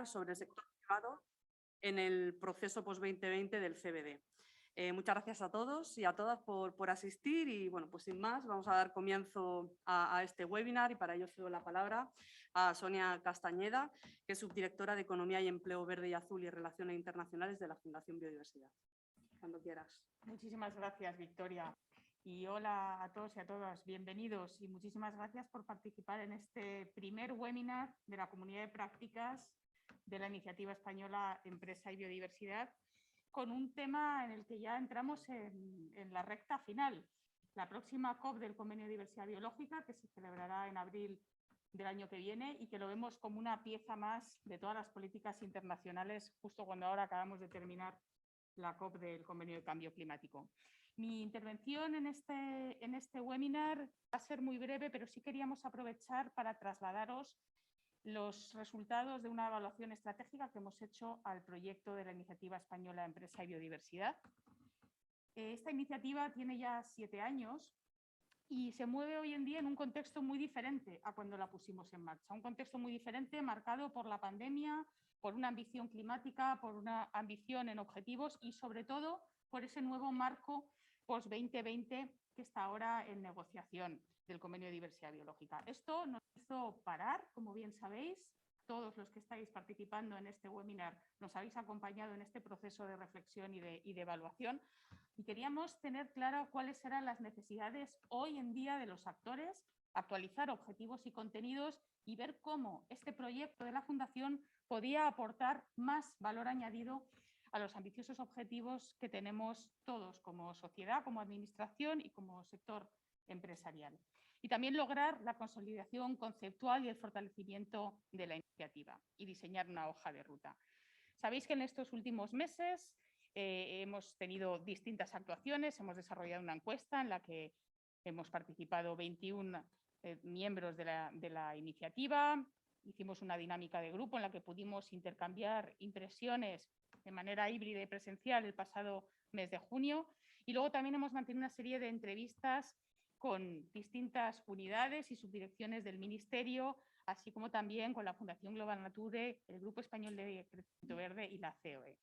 sobre el sector privado en el proceso post-2020 del CBD. Muchas gracias a todos y a todas por asistir y, bueno, pues sin más, vamos a dar comienzo a este webinar y para ello cedo la palabra a Sonia Castañeda, que es subdirectora de Economía y Empleo Verde y Azul y Relaciones Internacionales de la Fundación Biodiversidad. Cuando quieras. Muchísimas gracias, Victoria. Y hola a todos y a todas, bienvenidos y muchísimas gracias por participar en este primer webinar de la Comunidad de Prácticas de la Iniciativa Española Empresa y Biodiversidad, con un tema en el que ya entramos en la recta final. La próxima COP del Convenio de Diversidad Biológica, que se celebrará en abril del año que viene y que lo vemos como una pieza más de todas las políticas internacionales, justo cuando ahora acabamos de terminar la COP del Convenio de Cambio Climático. Mi intervención en este webinar va a ser muy breve, pero sí queríamos aprovechar para trasladaros los resultados de una evaluación estratégica que hemos hecho al proyecto de la Iniciativa Española Empresa y Biodiversidad. Esta iniciativa tiene ya 7 años y se mueve hoy en día en un contexto muy diferente a cuando la pusimos en marcha. Un contexto muy diferente marcado por la pandemia, por una ambición climática, por una ambición en objetivos y sobre todo por ese nuevo marco post-2020 que está ahora en negociación del Convenio de Diversidad Biológica. Esto nos hizo parar, como bien sabéis, todos los que estáis participando en este webinar nos habéis acompañado en este proceso de reflexión y de evaluación y queríamos tener claro cuáles eran las necesidades hoy en día de los actores, actualizar objetivos y contenidos y ver cómo este proyecto de la Fundación podía aportar más valor añadido a los ambiciosos objetivos que tenemos todos como sociedad, como administración y como sector empresarial. Y también lograr la consolidación conceptual y el fortalecimiento de la iniciativa y diseñar una hoja de ruta. Sabéis que en estos últimos meses hemos tenido distintas actuaciones, hemos desarrollado una encuesta en la que hemos participado 21 miembros de la iniciativa. Hicimos una dinámica de grupo en la que pudimos intercambiar impresiones de manera híbrida y presencial el pasado mes de junio. Y luego también hemos mantenido una serie de entrevistas con distintas unidades y subdirecciones del Ministerio, así como también con la Fundación Global Nature, el Grupo Español de Crecimiento Verde y la COE.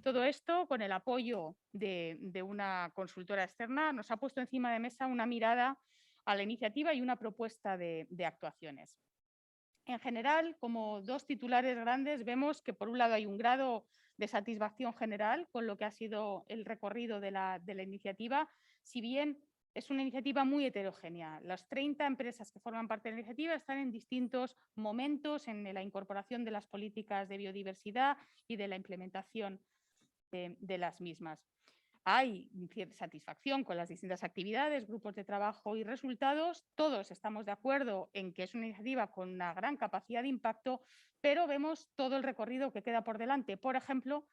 Todo esto con el apoyo de una consultora externa nos ha puesto encima de mesa una mirada a la iniciativa y una propuesta de actuaciones. En general, como dos titulares grandes, vemos que por un lado hay un grado de satisfacción general con lo que ha sido el recorrido de la iniciativa, si bien es una iniciativa muy heterogénea. Las 30 empresas que forman parte de la iniciativa están en distintos momentos en la incorporación de las políticas de biodiversidad y de la implementación de las mismas. Hay cierta satisfacción con las distintas actividades, grupos de trabajo y resultados. Todos estamos de acuerdo en que es una iniciativa con una gran capacidad de impacto, pero vemos todo el recorrido que queda por delante. Por ejemplo,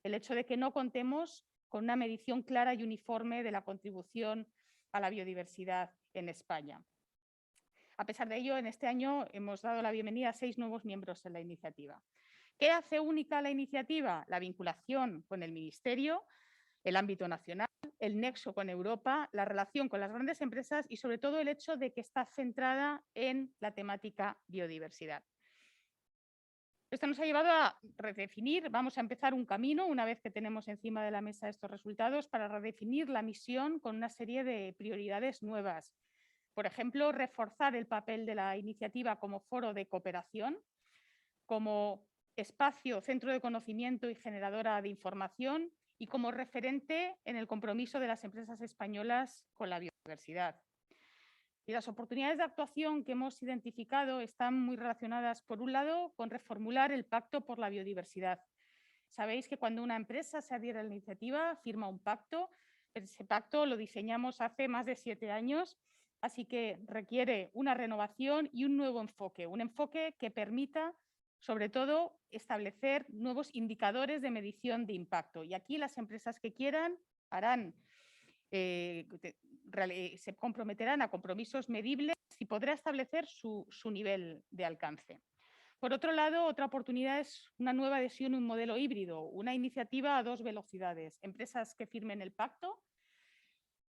el hecho de que no contemos con una medición clara y uniforme de la contribución a la biodiversidad en España. A pesar de ello, en este año hemos dado la bienvenida a 6 nuevos miembros en la iniciativa. ¿Qué hace única la iniciativa? La vinculación con el Ministerio, el ámbito nacional, el nexo con Europa, la relación con las grandes empresas y sobre todo el hecho de que está centrada en la temática biodiversidad. Esto nos ha llevado a redefinir, vamos a empezar un camino una vez que tenemos encima de la mesa estos resultados para redefinir la misión con una serie de prioridades nuevas. Por ejemplo, reforzar el papel de la iniciativa como foro de cooperación, como espacio, centro de conocimiento y generadora de información y como referente en el compromiso de las empresas españolas con la biodiversidad. Y las oportunidades de actuación que hemos identificado están muy relacionadas, por un lado, con reformular el Pacto por la Biodiversidad. Sabéis que cuando una empresa se adhiere a la iniciativa, firma un pacto. Ese pacto lo diseñamos hace más de 7 años, así que requiere una renovación y un nuevo enfoque. Un enfoque que permita, sobre todo, establecer nuevos indicadores de medición de impacto. Y aquí las empresas que quieran harán se comprometerán a compromisos medibles y podrá establecer su nivel de alcance. Por otro lado, otra oportunidad es una nueva adhesión a un modelo híbrido, una iniciativa a 2 velocidades. Empresas que firmen el pacto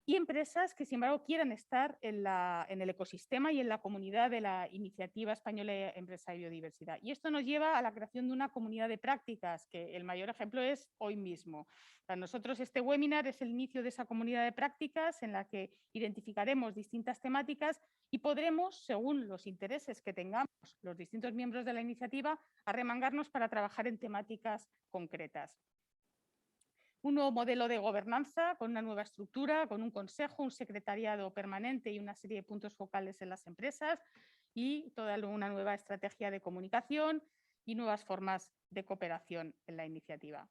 y empresas que, sin embargo, quieran estar en el ecosistema y en la comunidad de la Iniciativa Española Empresa de Biodiversidad. Y esto nos lleva a la creación de una comunidad de prácticas, que el mayor ejemplo es hoy mismo. Para nosotros este webinar es el inicio de esa comunidad de prácticas en la que identificaremos distintas temáticas y podremos, según los intereses que tengamos los distintos miembros de la iniciativa, arremangarnos para trabajar en temáticas concretas. Un nuevo modelo de gobernanza con una nueva estructura, con un consejo, un secretariado permanente y una serie de puntos focales en las empresas y toda una nueva estrategia de comunicación y nuevas formas de cooperación en la iniciativa.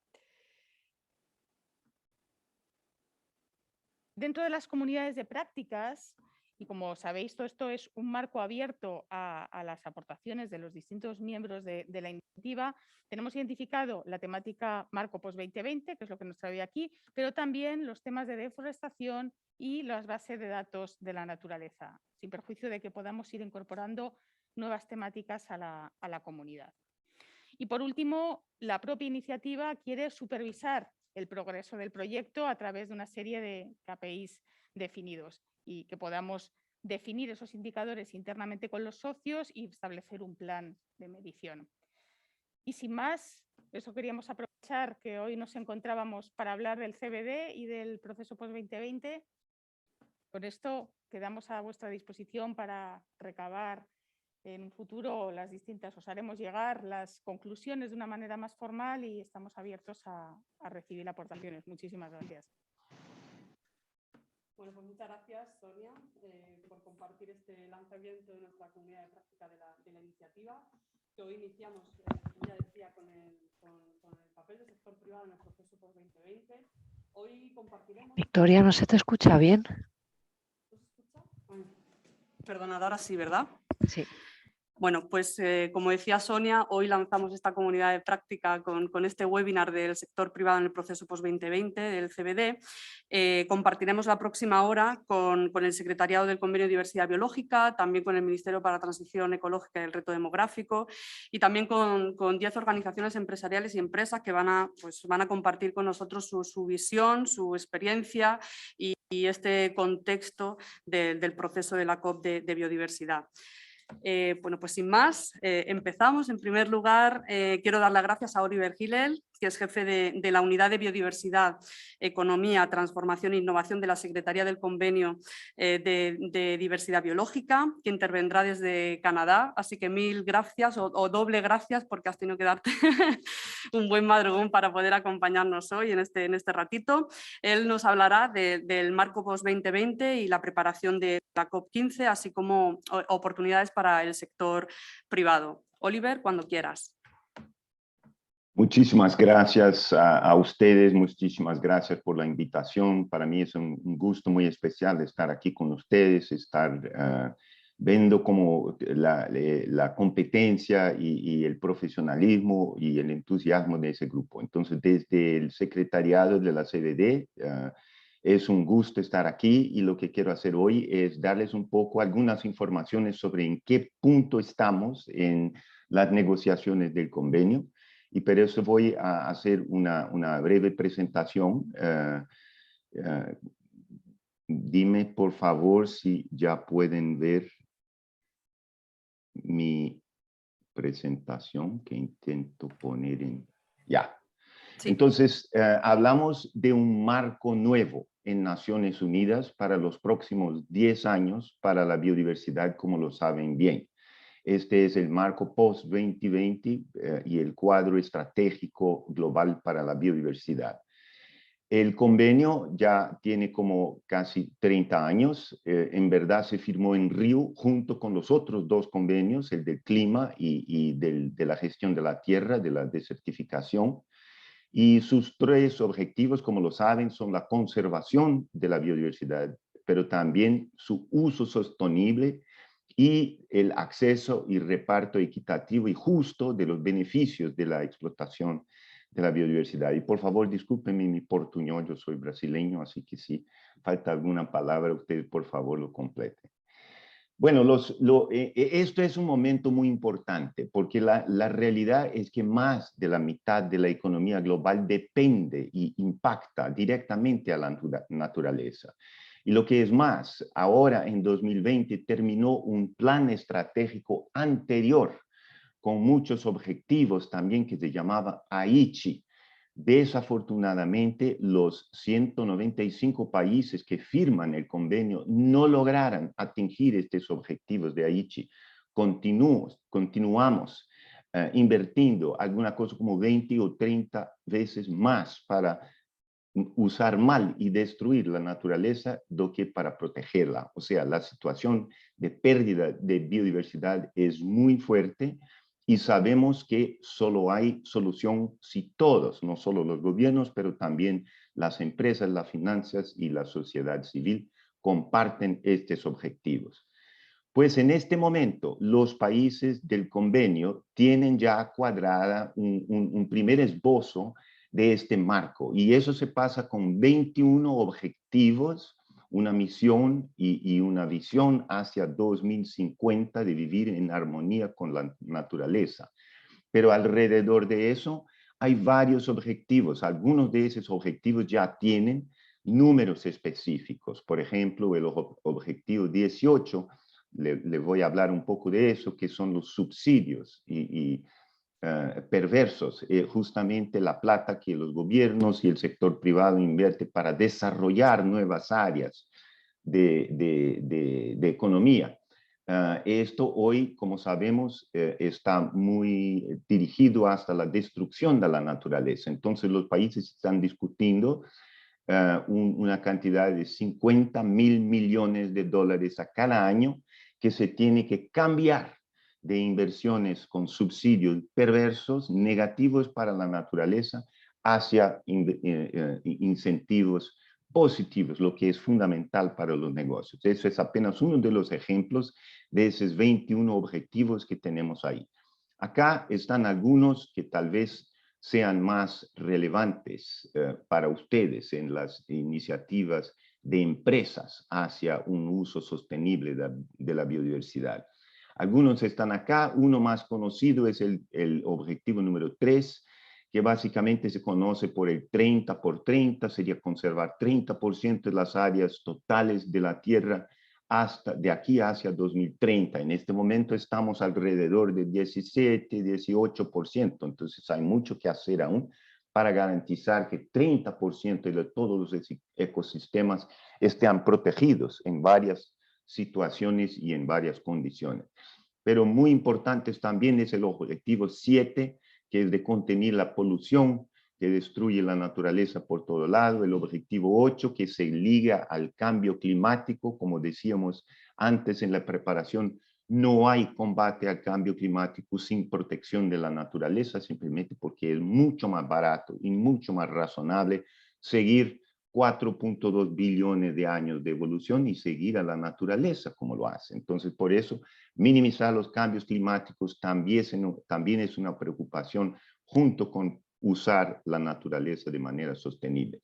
Dentro de las comunidades de prácticas, y como sabéis, todo esto es un marco abierto a las aportaciones de los distintos miembros de la iniciativa, tenemos identificado la temática marco post-2020, que es lo que nos trae aquí, pero también los temas de deforestación y las bases de datos de la naturaleza, sin perjuicio de que podamos ir incorporando nuevas temáticas a la comunidad. Y por último, la propia iniciativa quiere supervisar el progreso del proyecto a través de una serie de KPIs definidos y que podamos definir esos indicadores internamente con los socios y establecer un plan de medición. Y sin más, eso queríamos aprovechar que hoy nos encontrábamos para hablar del CBD y del proceso post-2020. Con esto quedamos a vuestra disposición para recabar en un futuro os haremos llegar las conclusiones de una manera más formal y estamos abiertos a recibir aportaciones. Muchísimas gracias. Bueno, pues muchas gracias, Sonia, por compartir este lanzamiento de nuestra comunidad de práctica de la iniciativa, que hoy iniciamos, como ya decía, con el papel del sector privado en el proceso post-2020. Hoy compartiremos... Victoria, ¿no se te escucha bien? ¿No se escucha? Ay, perdonad, ahora sí, ¿verdad? Sí. Bueno, pues como decía Sonia, hoy lanzamos esta comunidad de práctica con este webinar del sector privado en el proceso post-2020 del CBD. Compartiremos la próxima hora con el Secretariado del Convenio de Diversidad Biológica, también con el Ministerio para la Transición Ecológica y el Reto Demográfico y también con 10 organizaciones empresariales y empresas que van a compartir con nosotros su visión, su experiencia y este contexto del proceso de la COP de biodiversidad. Bueno, pues sin más, empezamos. En primer lugar, quiero dar las gracias a Oliver Hillel, que es jefe de la Unidad de Biodiversidad, Economía, Transformación e Innovación de la Secretaría del Convenio de Diversidad Biológica, que intervendrá desde Canadá. Así que mil gracias o doble gracias porque has tenido que darte un buen madrugón para poder acompañarnos hoy en este ratito. Él nos hablará del marco post-2020 y la preparación de la COP15, así como oportunidades para el sector privado. Oliver, cuando quieras. Muchísimas gracias a ustedes, muchísimas gracias por la invitación. Para mí es un gusto muy especial estar aquí con ustedes, estar viendo cómo la competencia y el profesionalismo y el entusiasmo de ese grupo. Entonces, desde el secretariado de la CBD, es un gusto estar aquí y lo que quiero hacer hoy es darles un poco algunas informaciones sobre en qué punto estamos en las negociaciones del convenio. Y por eso voy a hacer una breve presentación. Dime, por favor, si ya pueden ver mi presentación que intento poner en... Ya. Sí. Entonces, hablamos de un marco nuevo en Naciones Unidas para los próximos 10 años para la biodiversidad, como lo saben bien. Este es el marco post-2020 y el cuadro estratégico global para la biodiversidad. El convenio ya tiene como casi 30 años. En verdad se firmó en Río junto con los otros dos convenios, el del clima y de la gestión de la tierra, de la desertificación. Y sus tres objetivos, como lo saben, son la conservación de la biodiversidad, pero también su uso sostenible y el acceso y reparto equitativo y justo de los beneficios de la explotación de la biodiversidad. Y por favor, discúlpenme mi portuñol, yo soy brasileño, así que si falta alguna palabra, ustedes por favor lo completen. Bueno, esto es un momento muy importante porque la realidad es que más de la mitad de la economía global depende y impacta directamente a la naturaleza. Y lo que es más, ahora en 2020 terminó un plan estratégico anterior con muchos objetivos también que se llamaba Aichi. Desafortunadamente, los 195 países que firman el convenio no lograron atingir estos objetivos de Aichi. Continuamos invirtiendo alguna cosa como 20 o 30 veces más para usar mal y destruir la naturaleza do que para protegerla. O sea, la situación de pérdida de biodiversidad es muy fuerte y sabemos que solo hay solución si todos, no solo los gobiernos, pero también las empresas, las finanzas y la sociedad civil comparten estos objetivos. Pues en este momento los países del convenio tienen ya cuadrada un primer esbozo de este marco y eso se pasa con 21 objetivos, una misión y una visión hacia 2050 de vivir en armonía con la naturaleza. Pero alrededor de eso hay varios objetivos. Algunos de esos objetivos ya tienen números específicos. Por ejemplo, el objetivo 18, le voy a hablar un poco de eso, que son los subsidios perversos, justamente la plata que los gobiernos y el sector privado invierte para desarrollar nuevas áreas de economía. Esto hoy, como sabemos, está muy dirigido hasta la destrucción de la naturaleza. Entonces los países están discutiendo una cantidad de 50.000 millones de dólares a cada año que se tiene que cambiar de inversiones con subsidios perversos, negativos para la naturaleza, hacia incentivos positivos, lo que es fundamental para los negocios. Eso es apenas uno de los ejemplos de esos 21 objetivos que tenemos ahí. Acá están algunos que tal vez sean más relevantes para ustedes en las iniciativas de empresas hacia un uso sostenible de la biodiversidad. Algunos están acá, uno más conocido es el objetivo número 3, que básicamente se conoce por el 30 por 30, sería conservar 30% de las áreas totales de la Tierra hasta de aquí hacia 2030. En este momento estamos alrededor de 17, 18%, entonces hay mucho que hacer aún para garantizar que 30% de todos los ecosistemas estén protegidos en varias situaciones y en varias condiciones. Pero muy importante también es el objetivo 7, que es de contener la polución que destruye la naturaleza por todo lado, el objetivo 8, que se liga al cambio climático, como decíamos antes en la preparación, no hay combate al cambio climático sin protección de la naturaleza, simplemente porque es mucho más barato y mucho más razonable seguir 4.2 billones de años de evolución y seguir a la naturaleza como lo hace. Entonces, por eso, minimizar los cambios climáticos también es una preocupación junto con usar la naturaleza de manera sostenible.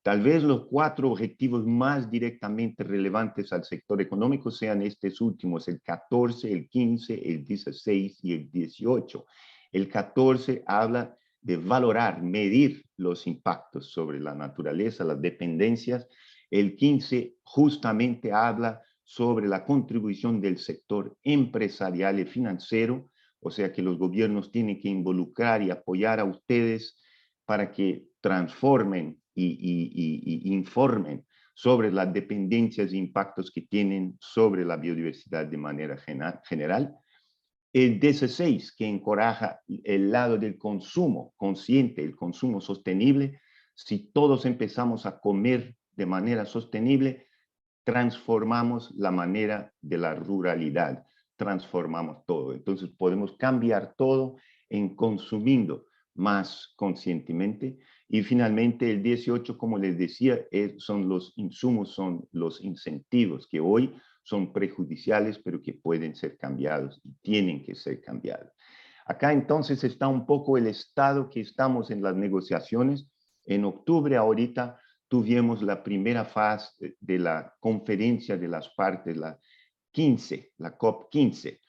Tal vez los 4 objetivos más directamente relevantes al sector económico sean estos últimos, el 14, el 15, el 16 y el 18. El 14 habla de valorar, medir los impactos sobre la naturaleza, las dependencias. El 15 justamente habla sobre la contribución del sector empresarial y financiero, o sea que los gobiernos tienen que involucrar y apoyar a ustedes para que transformen y informen sobre las dependencias e impactos que tienen sobre la biodiversidad de manera general. El 16, que encoraja el lado del consumo consciente, el consumo sostenible. Si todos empezamos a comer de manera sostenible, transformamos la manera de la ruralidad, transformamos todo. Entonces podemos cambiar todo en consumiendo más conscientemente. Y finalmente el 18, como les decía, son los insumos, son los incentivos que hoy son prejudiciales, pero que pueden ser cambiados y tienen que ser cambiados. Acá entonces está un poco el estado que estamos en las negociaciones. En octubre ahorita tuvimos la primera fase de la conferencia de las partes, la 15, la COP 15.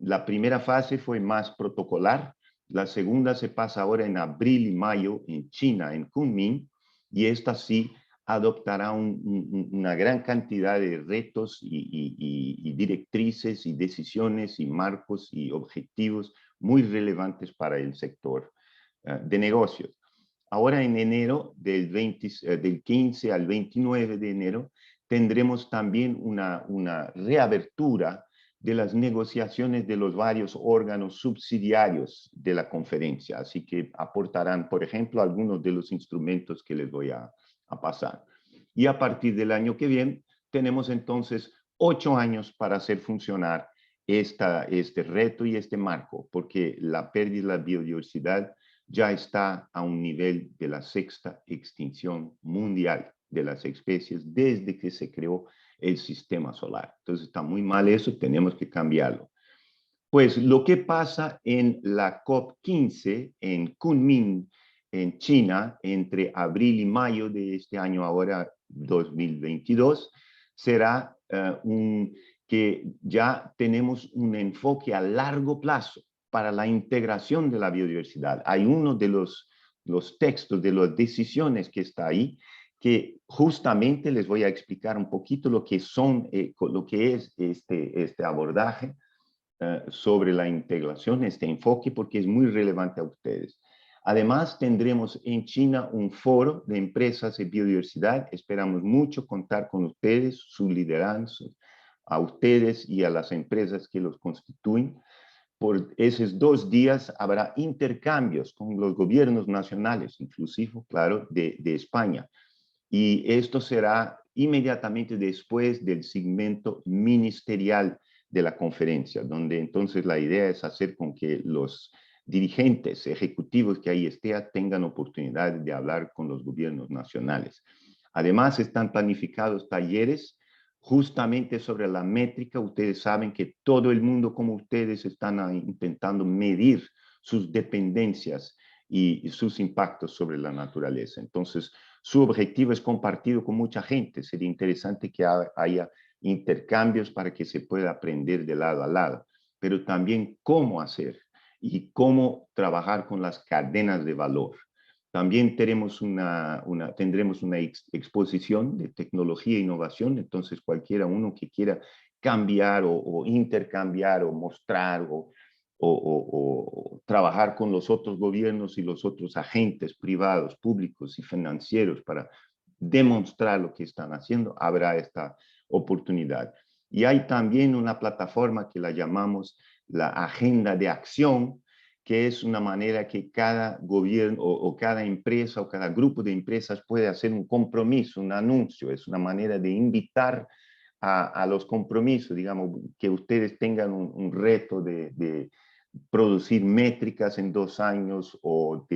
La primera fase fue más protocolar, la segunda se pasa ahora en abril y mayo en China, en Kunming, y esta sí adoptará una gran cantidad de retos y directrices y decisiones y marcos y objetivos muy relevantes para el sector de negocios. Ahora en enero, del 15 al 29 de enero, tendremos también una reabertura de las negociaciones de los varios órganos subsidiarios de la conferencia. Así que aportarán, por ejemplo, algunos de los instrumentos que les voy a pasar. Y a partir del año que viene, tenemos entonces 8 años para hacer funcionar este reto y este marco, porque la pérdida de la biodiversidad ya está a un nivel de la 6ª extinción mundial de las especies desde que se creó el sistema solar. Entonces está muy mal eso, tenemos que cambiarlo. Pues lo que pasa en la COP15 en Kunming, en China, entre abril y mayo de este año, ahora 2022, será que ya tenemos un enfoque a largo plazo para la integración de la biodiversidad. Hay uno de los textos, de las decisiones que está ahí, que justamente les voy a explicar un poquito lo que es este abordaje sobre la integración, este enfoque, porque es muy relevante a ustedes. Además, tendremos en China un foro de empresas de biodiversidad. Esperamos mucho contar con ustedes, su liderazgo, a ustedes y a las empresas que los constituyen. Por esos 2 días habrá intercambios con los gobiernos nacionales, inclusive, claro, de España. Y esto será inmediatamente después del segmento ministerial de la conferencia, donde entonces la idea es hacer con que los dirigentes ejecutivos que ahí estén tengan oportunidad de hablar con los gobiernos nacionales. Además, están planificados talleres justamente sobre la métrica. Ustedes saben que todo el mundo como ustedes están intentando medir sus dependencias y sus impactos sobre la naturaleza. Entonces, su objetivo es compartido con mucha gente. Sería interesante que haya intercambios para que se pueda aprender de lado a lado, pero también cómo hacer y cómo trabajar con las cadenas de valor. También tendremos una exposición de tecnología e innovación, entonces uno que quiera cambiar o intercambiar o mostrar o trabajar con los otros gobiernos y los otros agentes privados, públicos y financieros para demostrar lo que están haciendo, habrá esta oportunidad. Y hay también una plataforma que la llamamos la Agenda de Acción, que es una manera que cada gobierno o cada empresa o cada grupo de empresas puede hacer un compromiso, un anuncio. Es una manera de invitar a los compromisos, digamos, que ustedes tengan un reto de producir métricas en 2 años o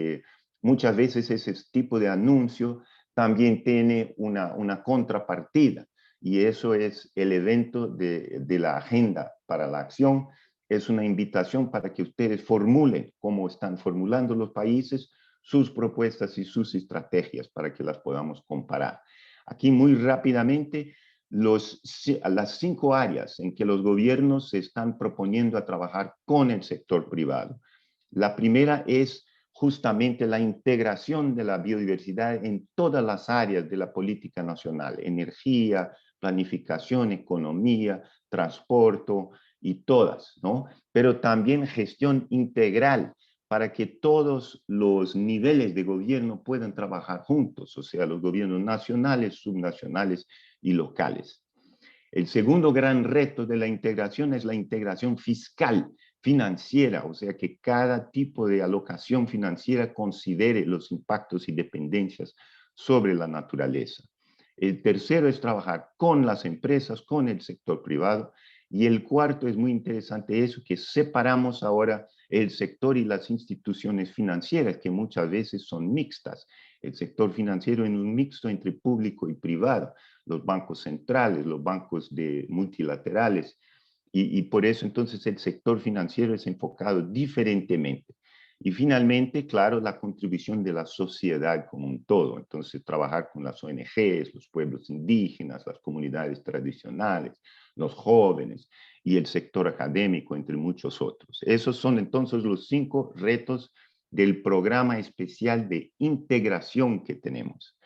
muchas veces ese tipo de anuncio también tiene una contrapartida. Y eso es el evento de la Agenda para la Acción. Es una invitación para que ustedes formulen, como están formulando los países, sus propuestas y sus estrategias para que las podamos comparar. Aquí muy rápidamente, las 5 áreas en que los gobiernos se están proponiendo a trabajar con el sector privado. La primera es justamente la integración de la biodiversidad en todas las áreas de la política nacional: energía, planificación, economía, transporte y todas, ¿no? Pero también gestión integral para que todos los niveles de gobierno puedan trabajar juntos, o sea, los gobiernos nacionales, subnacionales y locales. El segundo gran reto de la integración es la integración fiscal, financiera, o sea, que cada tipo de alocación financiera considere los impactos y dependencias sobre la naturaleza. El tercero es trabajar con las empresas, con el sector privado. Y el cuarto es muy interesante eso, que separamos ahora el sector y las instituciones financieras, que muchas veces son mixtas. El sector financiero en un mixto entre público y privado, los bancos centrales, los bancos multilaterales, y por eso entonces el sector financiero es enfocado diferentemente. Y finalmente, claro, la contribución de la sociedad como un todo. Entonces, trabajar con las ONGs, los pueblos indígenas, las comunidades tradicionales, los jóvenes y el sector académico, entre muchos otros. Esos son entonces los 5 retos del programa especial de integración que tenemos.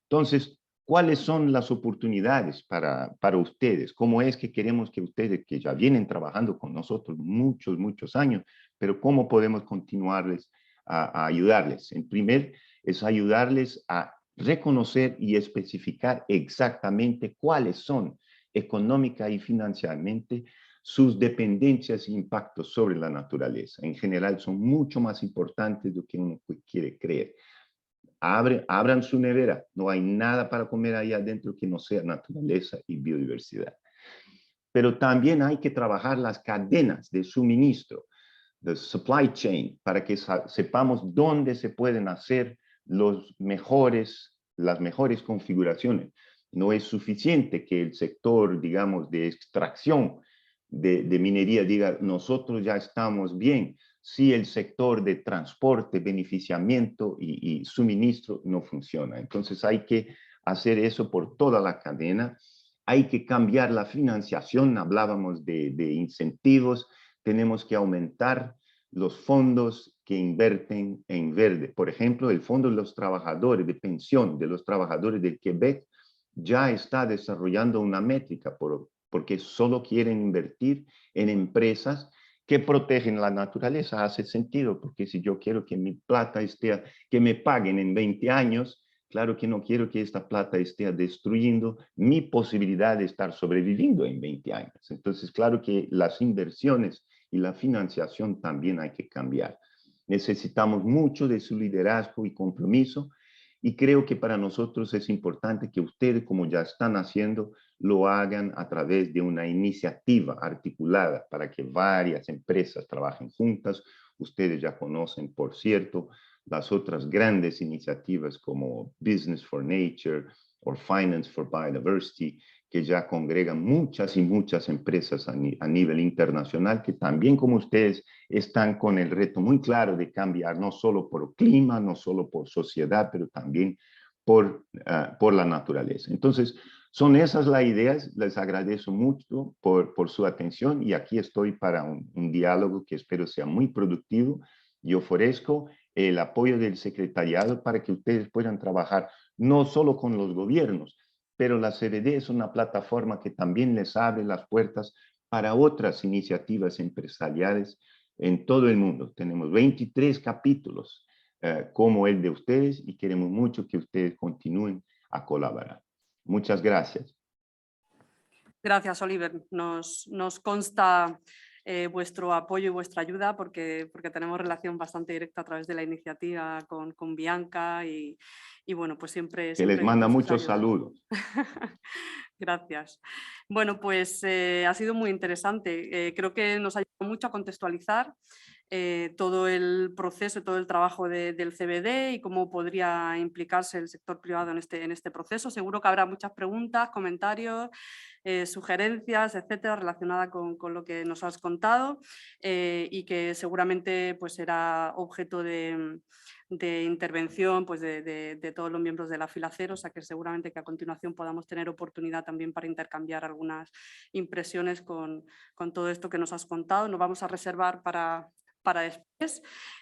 Entonces, ¿Cuáles son las oportunidades para ustedes? ¿Cómo es que queremos que ustedes, que ya vienen trabajando con nosotros muchos años, pero cómo podemos continuarles a ayudarles? En primer, es ayudarles a reconocer y especificar exactamente cuáles son económica y financieramente sus dependencias e impactos sobre la naturaleza. En general son mucho más importantes de lo que uno quiere creer. Abran su nevera, no hay nada para comer ahí adentro que no sea naturaleza y biodiversidad. Pero también hay que trabajar las cadenas de suministro, the supply chain, para que sepamos dónde se pueden hacer las mejores configuraciones. No es suficiente que el sector, digamos, de extracción de minería diga, nosotros ya estamos bien, si el sector de transporte, beneficiamiento y suministro no funciona. Entonces hay que hacer eso por toda la cadena. Hay que cambiar la financiación, hablábamos de incentivos, tenemos que aumentar los fondos que invierten en verde. Por ejemplo, el Fondo de los Trabajadores de Pensión de los Trabajadores del Quebec ya está desarrollando una métrica porque solo quieren invertir en empresas que protegen la naturaleza. Hace sentido, porque si yo quiero que mi plata esté, que me paguen en 20 años, claro que no quiero que esta plata esté destruyendo mi posibilidad de estar sobreviviendo en 20 años. Entonces, claro que las inversiones y la financiación también hay que cambiar. Necesitamos mucho de su liderazgo y compromiso, y creo que para nosotros es importante que ustedes, como ya están haciendo, lo hagan a través de una iniciativa articulada para que varias empresas trabajen juntas. Ustedes ya conocen, por cierto, las otras grandes iniciativas como Business for Nature o Finance for Biodiversity, que ya congregan muchas y muchas empresas a nivel internacional, que también como ustedes están con el reto muy claro de cambiar, no solo por clima, no solo por sociedad, pero también por la naturaleza. Entonces, son esas las ideas. Les agradezco mucho por su atención y aquí estoy para un diálogo que espero sea muy productivo. Yo ofrezco el apoyo del secretariado para que ustedes puedan trabajar no solo con los gobiernos, pero la CBD es una plataforma que también les abre las puertas para otras iniciativas empresariales en todo el mundo. Tenemos 23 capítulos como el de ustedes y queremos mucho que ustedes continúen a colaborar. Muchas gracias. Gracias, Oliver. Nos consta vuestro apoyo y vuestra ayuda porque tenemos relación bastante directa a través de la iniciativa con Bianca y bueno, pues siempre... Que les manda muchos saludos. Gracias. Bueno, pues ha sido muy interesante. Creo que nos ha ayudado mucho a contextualizar todo el proceso, todo el trabajo del CBD y cómo podría implicarse el sector privado en este proceso. Seguro que habrá muchas preguntas, comentarios, sugerencias, etcétera, relacionadas con lo que nos has contado y que seguramente pues, será objeto de intervención pues, de todos los miembros de la fila cero, o sea que seguramente que a continuación podamos tener oportunidad también para intercambiar algunas impresiones con todo esto que nos has contado. Nos vamos a reservar para después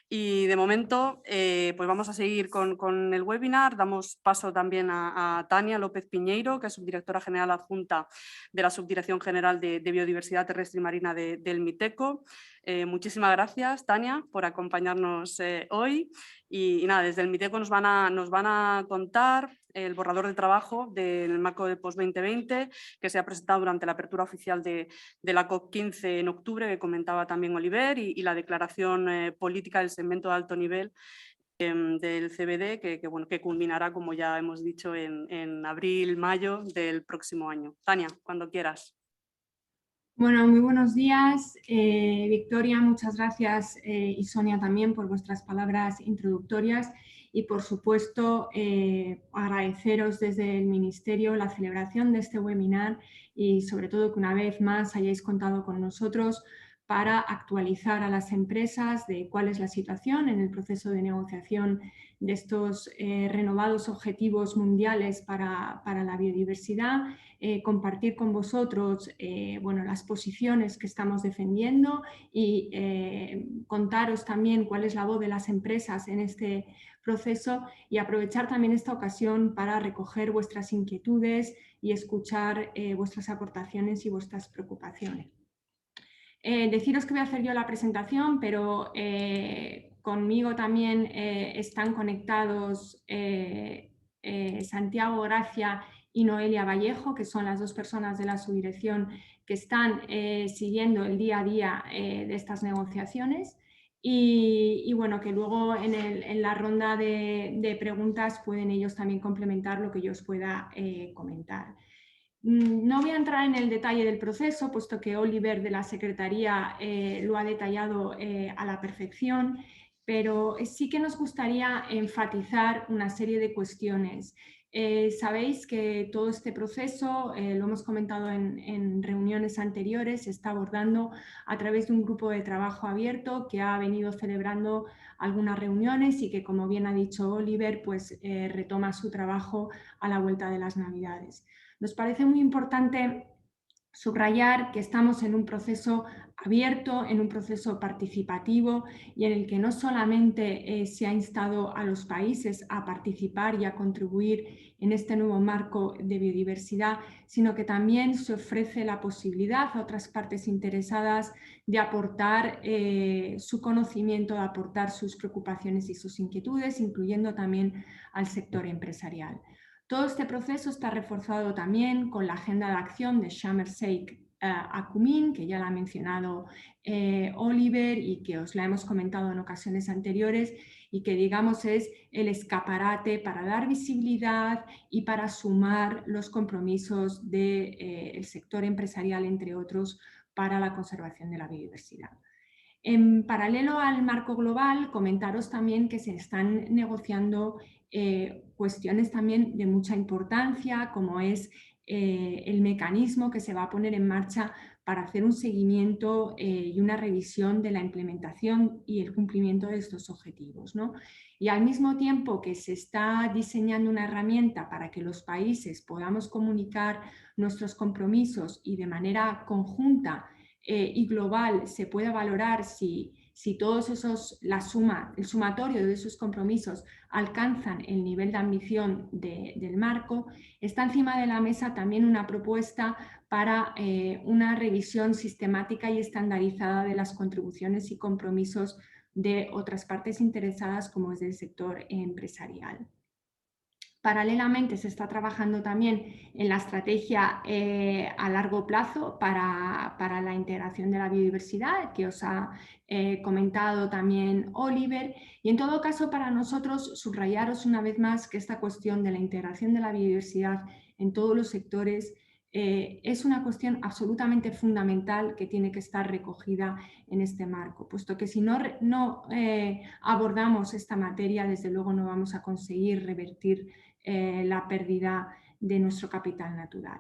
y de momento pues vamos a seguir con el webinar. Damos paso también a Tania López Piñeiro, que es subdirectora general adjunta de la Subdirección General de Biodiversidad Terrestre y Marina del MITECO. Muchísimas gracias, Tania, por acompañarnos hoy y nada, desde el MITECO nos van a contar el borrador de trabajo del marco de post-2020 que se ha presentado durante la apertura oficial de la COP15 en octubre, que comentaba también Oliver, y la declaración política del segmento de alto nivel del CBD, que culminará, como ya hemos dicho, en abril-mayo del próximo año. Tania, cuando quieras. Bueno, muy buenos días. Victoria, muchas gracias y Sonia también por vuestras palabras introductorias y por supuesto agradeceros desde el Ministerio la celebración de este webinar y sobre todo que una vez más hayáis contado con nosotros para actualizar a las empresas de cuál es la situación en el proceso de negociación de estos renovados objetivos mundiales para la biodiversidad, compartir con vosotros bueno, las posiciones que estamos defendiendo y contaros también cuál es la voz de las empresas en este proceso y aprovechar también esta ocasión para recoger vuestras inquietudes y escuchar vuestras aportaciones y vuestras preocupaciones. Deciros que voy a hacer yo la presentación, pero conmigo también están conectados Santiago Gracia y Noelia Vallejo, que son las dos personas de la subdirección que están siguiendo el día a día de estas negociaciones. Y bueno, que luego en la ronda de preguntas pueden ellos también complementar lo que yo os pueda comentar. No voy a entrar en el detalle del proceso, puesto que Oliver de la Secretaría lo ha detallado a la perfección, pero sí que nos gustaría enfatizar una serie de cuestiones. Sabéis que todo este proceso, lo hemos comentado en reuniones anteriores, se está abordando a través de un grupo de trabajo abierto que ha venido celebrando algunas reuniones y que, como bien ha dicho Oliver, pues retoma su trabajo a la vuelta de las Navidades. Nos parece muy importante subrayar que estamos en un proceso abierto, en un proceso participativo y en el que no solamente se ha instado a los países a participar y a contribuir en este nuevo marco de biodiversidad, sino que también se ofrece la posibilidad a otras partes interesadas de aportar su conocimiento, de aportar sus preocupaciones y sus inquietudes, incluyendo también al sector empresarial. Todo este proceso está reforzado también con la agenda de acción de Sharm el-Sheikh Acumin, que ya la ha mencionado Oliver y que os la hemos comentado en ocasiones anteriores y que digamos es el escaparate para dar visibilidad y para sumar los compromisos del sector empresarial, entre otros, para la conservación de la biodiversidad. En paralelo al marco global, comentaros también que se están negociando cuestiones también de mucha importancia, como es el mecanismo que se va a poner en marcha para hacer un seguimiento y una revisión de la implementación y el cumplimiento de estos objetivos, ¿no? Y al mismo tiempo que se está diseñando una herramienta para que los países podamos comunicar nuestros compromisos y de manera conjunta y global se pueda valorar si todos esos, el sumatorio de esos compromisos alcanzan el nivel de ambición del marco, está encima de la mesa también una propuesta para una revisión sistemática y estandarizada de las contribuciones y compromisos de otras partes interesadas, como es del sector empresarial. Paralelamente se está trabajando también en la estrategia a largo plazo para la integración de la biodiversidad, que os ha comentado también Oliver. Y en todo caso, para nosotros, subrayaros una vez más que esta cuestión de la integración de la biodiversidad en todos los sectores es una cuestión absolutamente fundamental que tiene que estar recogida en este marco, puesto que si no abordamos esta materia, desde luego no vamos a conseguir revertir la pérdida de nuestro capital natural.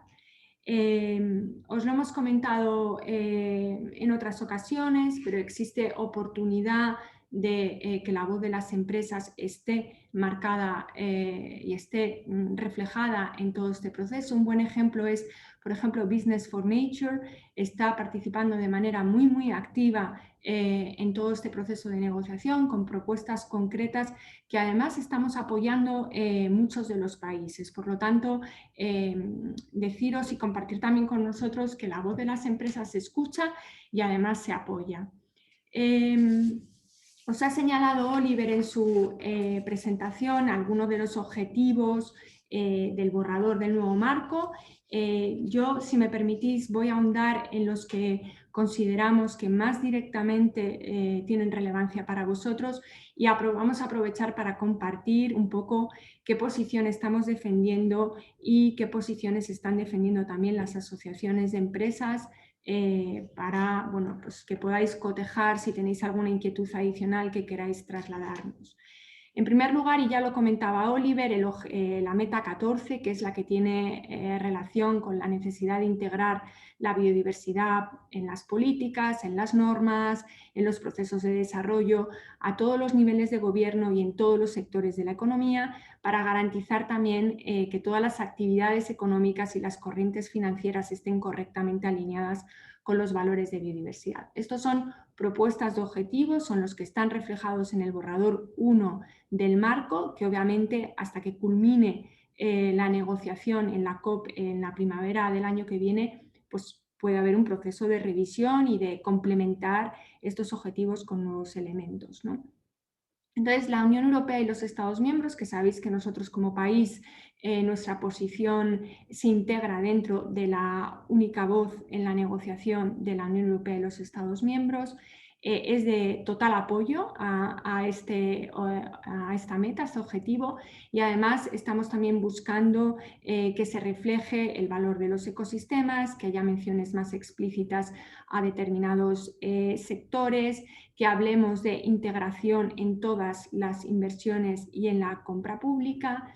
Os lo hemos comentado en otras ocasiones, pero existe oportunidad de que la voz de las empresas esté marcada y esté reflejada en todo este proceso. Un buen ejemplo es, por ejemplo, Business for Nature está participando de manera muy activa en todo este proceso de negociación con propuestas concretas que además estamos apoyando muchos de los países. Por lo tanto, deciros y compartir también con nosotros que la voz de las empresas se escucha y además se apoya. Os ha señalado Oliver en su presentación algunos de los objetivos del borrador del nuevo marco. Yo, si me permitís, voy a ahondar en los que consideramos que más directamente tienen relevancia para vosotros y vamos a aprovechar para compartir un poco qué posición estamos defendiendo y qué posiciones están defendiendo también las asociaciones de empresas para pues que podáis cotejar si tenéis alguna inquietud adicional que queráis trasladarnos. En primer lugar, y ya lo comentaba Oliver, la meta 14, que es la que tiene relación con la necesidad de integrar la biodiversidad en las políticas, en las normas, en los procesos de desarrollo, a todos los niveles de gobierno y en todos los sectores de la economía, para garantizar también que todas las actividades económicas y las corrientes financieras estén correctamente alineadas con los valores de biodiversidad. Estos son propuestas de objetivos, son los que están reflejados en el borrador 1 del marco, que obviamente hasta que culmine la negociación en la COP en la primavera del año que viene, pues puede haber un proceso de revisión y de complementar estos objetivos con nuevos elementos, ¿no? Entonces, la Unión Europea y los Estados miembros, que sabéis que nosotros como país, nuestra posición se integra dentro de la única voz en la negociación de la Unión Europea y los Estados miembros, es de total apoyo a esta meta, a este objetivo, y además estamos también buscando que se refleje el valor de los ecosistemas, que haya menciones más explícitas a determinados sectores, que hablemos de integración en todas las inversiones y en la compra pública.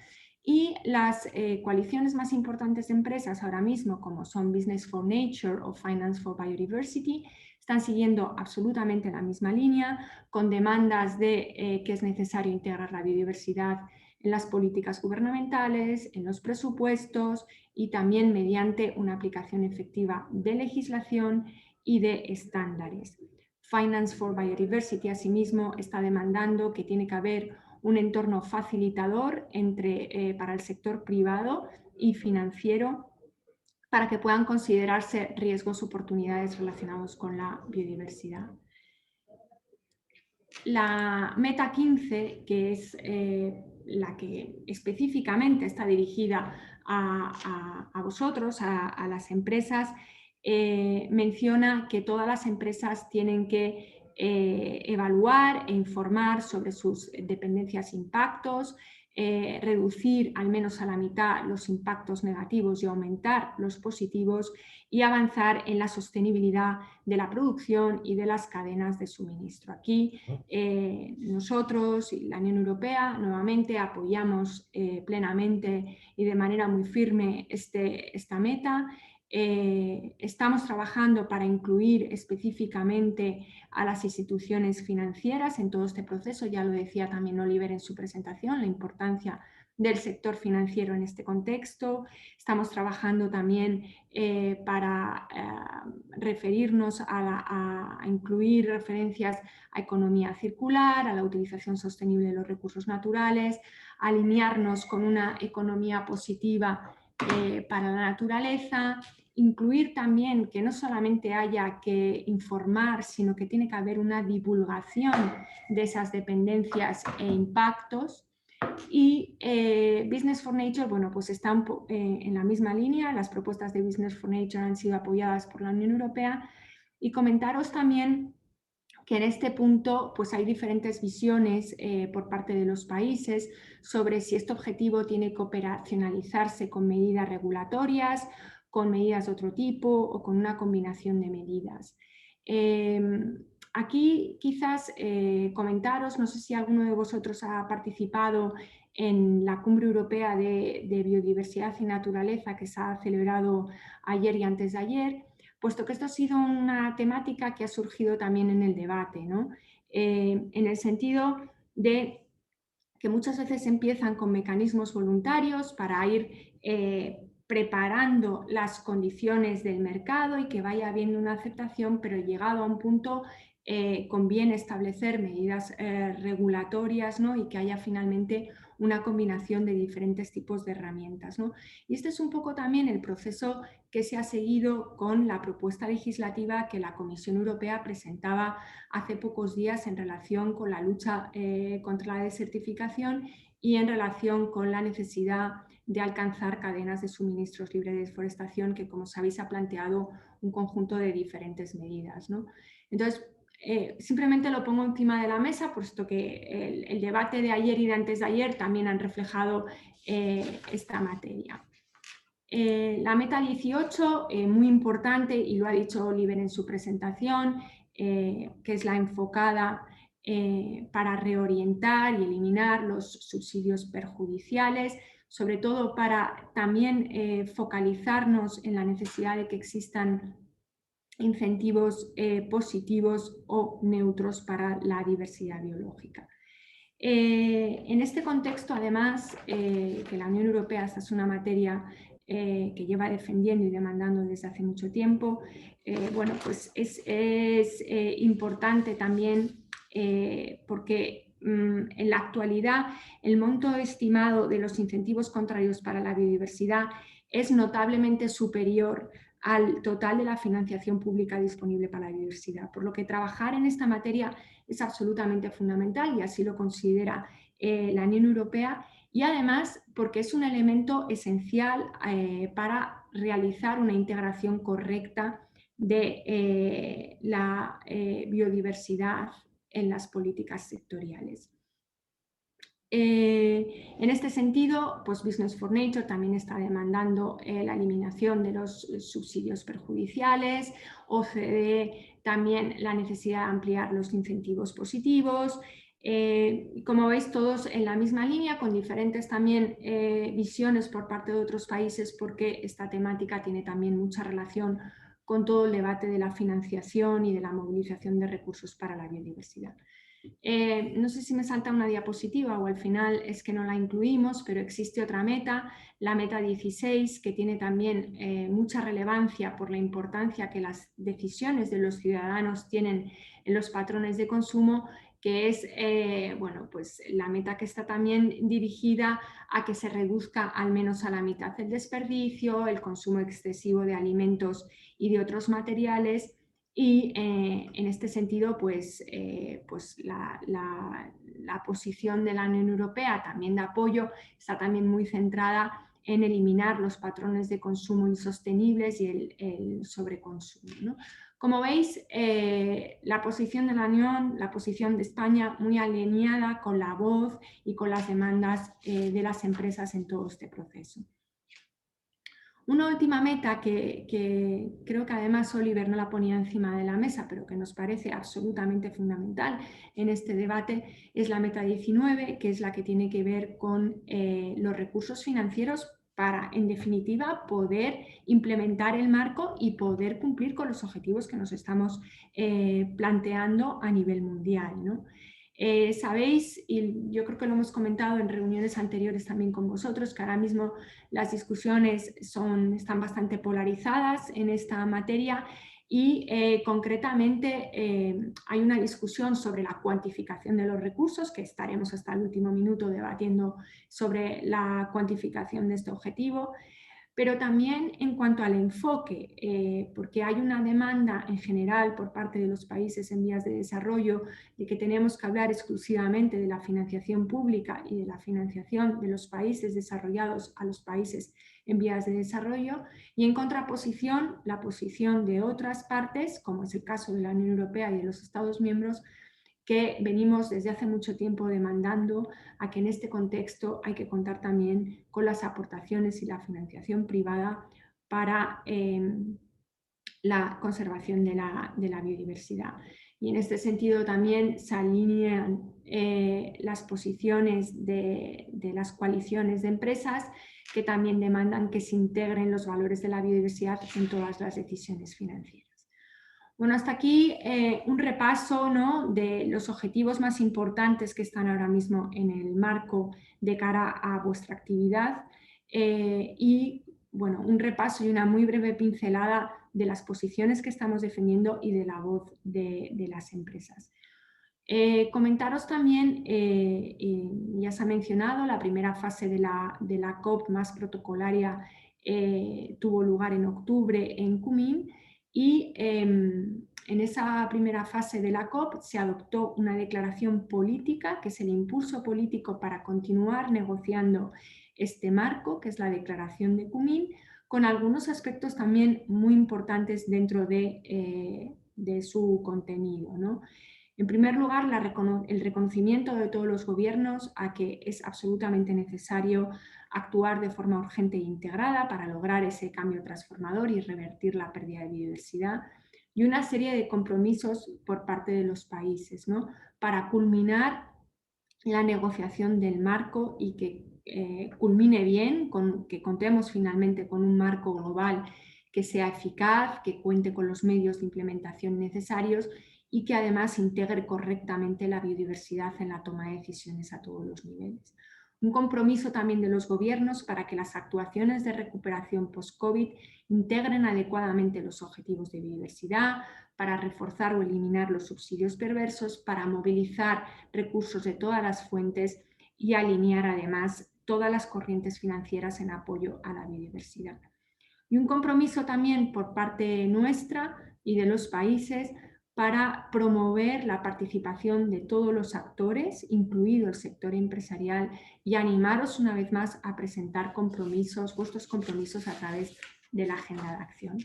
Y las coaliciones más importantes de empresas ahora mismo, como son Business for Nature o Finance for Biodiversity, están siguiendo absolutamente la misma línea, con demandas de que es necesario integrar la biodiversidad en las políticas gubernamentales, en los presupuestos y también mediante una aplicación efectiva de legislación y de estándares. Finance for Biodiversity, asimismo, está demandando que tiene que haber un entorno facilitador para el sector privado y financiero para que puedan considerarse riesgos o oportunidades relacionados con la biodiversidad. La meta 15, que es la que específicamente está dirigida a vosotros, a las empresas, menciona que todas las empresas tienen que evaluar e informar sobre sus dependencias e impactos, reducir al menos a la mitad los impactos negativos y aumentar los positivos, y avanzar en la sostenibilidad de la producción y de las cadenas de suministro. Aquí nosotros y la Unión Europea nuevamente apoyamos plenamente y de manera muy firme esta meta. Estamos trabajando para incluir específicamente a las instituciones financieras en todo este proceso. Ya lo decía también Oliver en su presentación, la importancia del sector financiero en este contexto. Estamos trabajando también para referirnos a incluir referencias a economía circular, a la utilización sostenible de los recursos naturales, a alinearnos con una economía positiva para la naturaleza, incluir también que no solamente haya que informar, sino que tiene que haber una divulgación de esas dependencias e impactos. Y Business for Nature, bueno, pues están en la misma línea. Las propuestas de Business for Nature han sido apoyadas por la Unión Europea. Y comentaros también que en este punto pues hay diferentes visiones por parte de los países sobre si este objetivo tiene que operacionalizarse con medidas regulatorias, con medidas de otro tipo o con una combinación de medidas. Aquí quizás comentaros, no sé si alguno de vosotros ha participado en la Cumbre Europea de Biodiversidad y Naturaleza que se ha celebrado ayer y antes de ayer, puesto que esto ha sido una temática que ha surgido también en el debate, ¿no? En el sentido de que muchas veces empiezan con mecanismos voluntarios para ir preparando las condiciones del mercado y que vaya habiendo una aceptación, pero llegado a un punto conviene establecer medidas regulatorias, ¿no? Y que haya finalmente una combinación de diferentes tipos de herramientas, ¿no? Y este es un poco también el proceso que se ha seguido con la propuesta legislativa que la Comisión Europea presentaba hace pocos días en relación con la lucha contra la desertificación y en relación con la necesidad de alcanzar cadenas de suministros libres de deforestación, que como sabéis ha planteado un conjunto de diferentes medidas, ¿no? Entonces, simplemente lo pongo encima de la mesa, puesto que el debate de ayer y de antes de ayer también han reflejado esta materia. La meta 18, muy importante, y lo ha dicho Oliver en su presentación, que es la enfocada para reorientar y eliminar los subsidios perjudiciales, sobre todo para también focalizarnos en la necesidad de que existan incentivos positivos o neutros para la diversidad biológica. En este contexto, además, que la Unión Europea, esta es una materia que lleva defendiendo y demandando desde hace mucho tiempo, bueno, pues es importante también porque en la actualidad el monto estimado de los incentivos contrarios para la biodiversidad es notablemente superior al total de la financiación pública disponible para la biodiversidad, por lo que trabajar en esta materia es absolutamente fundamental y así lo considera la Unión Europea, y además porque es un elemento esencial para realizar una integración correcta de la biodiversidad en las políticas sectoriales. En este sentido, pues Business for Nature también está demandando la eliminación de los subsidios perjudiciales, OCDE también la necesidad de ampliar los incentivos positivos. Como veis, todos en la misma línea, con diferentes también visiones por parte de otros países, porque esta temática tiene también mucha relación con todo el debate de la financiación y de la movilización de recursos para la biodiversidad. No sé si me salta una diapositiva o al final es que no la incluimos, pero existe otra meta, la meta 16, que tiene también mucha relevancia por la importancia que las decisiones de los ciudadanos tienen en los patrones de consumo, que es bueno, pues la meta que está también dirigida a que se reduzca al menos a la mitad el desperdicio, el consumo excesivo de alimentos y de otros materiales. Y en este sentido, pues la posición de la Unión Europea también de apoyo está también muy centrada en eliminar los patrones de consumo insostenibles y el sobreconsumo, ¿no? Como veis, la posición de la Unión, la posición de España, muy alineada con la voz y con las demandas de las empresas en todo este proceso. Una última meta que creo que además Oliver no la ponía encima de la mesa, pero que nos parece absolutamente fundamental en este debate, es la meta 19, que es la que tiene que ver con los recursos financieros para, en definitiva, poder implementar el marco y poder cumplir con los objetivos que nos estamos planteando a nivel mundial, ¿no? Sabéis, y yo creo que lo hemos comentado en reuniones anteriores también con vosotros, que ahora mismo las discusiones están bastante polarizadas en esta materia y concretamente hay una discusión sobre la cuantificación de los recursos, que estaremos hasta el último minuto debatiendo sobre la cuantificación de este objetivo. Pero también en cuanto al enfoque, porque hay una demanda en general por parte de los países en vías de desarrollo de que tenemos que hablar exclusivamente de la financiación pública y de la financiación de los países desarrollados a los países en vías de desarrollo, y en contraposición la posición de otras partes, como es el caso de la Unión Europea y de los Estados miembros, que venimos desde hace mucho tiempo demandando a que en este contexto hay que contar también con las aportaciones y la financiación privada para la conservación de la biodiversidad. Y en este sentido también se alinean las posiciones de las coaliciones de empresas que también demandan que se integren los valores de la biodiversidad en todas las decisiones financieras. Bueno, hasta aquí un repaso, ¿no?, de los objetivos más importantes que están ahora mismo en el marco de cara a vuestra actividad y bueno, un repaso y una muy breve pincelada de las posiciones que estamos defendiendo y de la voz de las empresas. Comentaros también, ya se ha mencionado, la primera fase de la COP más protocolaria tuvo lugar en octubre en Kunming. Y en esa primera fase de la COP se adoptó una declaración política, que es el impulso político para continuar negociando este marco, que es la Declaración de Kunming, con algunos aspectos también muy importantes dentro de su contenido, ¿no? En primer lugar, el reconocimiento de todos los gobiernos a que es absolutamente necesario actuar de forma urgente e integrada para lograr ese cambio transformador y revertir la pérdida de biodiversidad. y una serie de compromisos por parte de los países, ¿no? Para culminar la negociación del marco y que culmine bien, que contemos finalmente con un marco global que sea eficaz, que cuente con los medios de implementación necesarios y que además integre correctamente la biodiversidad en la toma de decisiones a todos los niveles. Un compromiso también de los gobiernos para que las actuaciones de recuperación post-COVID integren adecuadamente los objetivos de biodiversidad, para reforzar o eliminar los subsidios perversos, para movilizar recursos de todas las fuentes y alinear además todas las corrientes financieras en apoyo a la biodiversidad. Y un compromiso también por parte nuestra y de los países para promover la participación de todos los actores, incluido el sector empresarial, y animaros una vez más a presentar vuestros compromisos a través de la agenda de acción.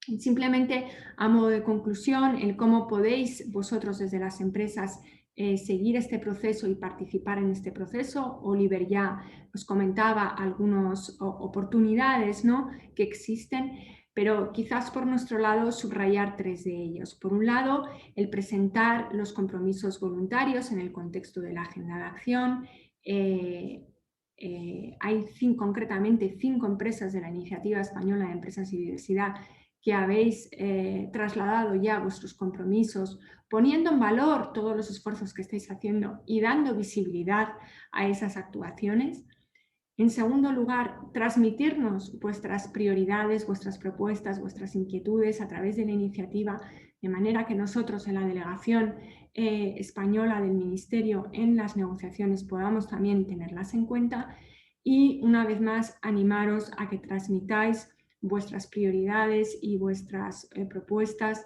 Y simplemente, a modo de conclusión, el cómo podéis vosotros desde las empresas seguir este proceso y participar en este proceso. Oliver ya os comentaba algunas oportunidades, ¿no?, que existen, pero quizás por nuestro lado subrayar 3 de ellos. Por un lado, el presentar los compromisos voluntarios en el contexto de la agenda de acción. Hay concretamente 5 empresas de la Iniciativa Española de Empresas y Diversidad que habéis trasladado ya vuestros compromisos, poniendo en valor todos los esfuerzos que estáis haciendo y dando visibilidad a esas actuaciones. En segundo lugar, transmitirnos vuestras prioridades, vuestras propuestas, vuestras inquietudes a través de la iniciativa, de manera que nosotros en la delegación española del Ministerio en las negociaciones podamos también tenerlas en cuenta. Y una vez más, animaros a que transmitáis vuestras prioridades y vuestras propuestas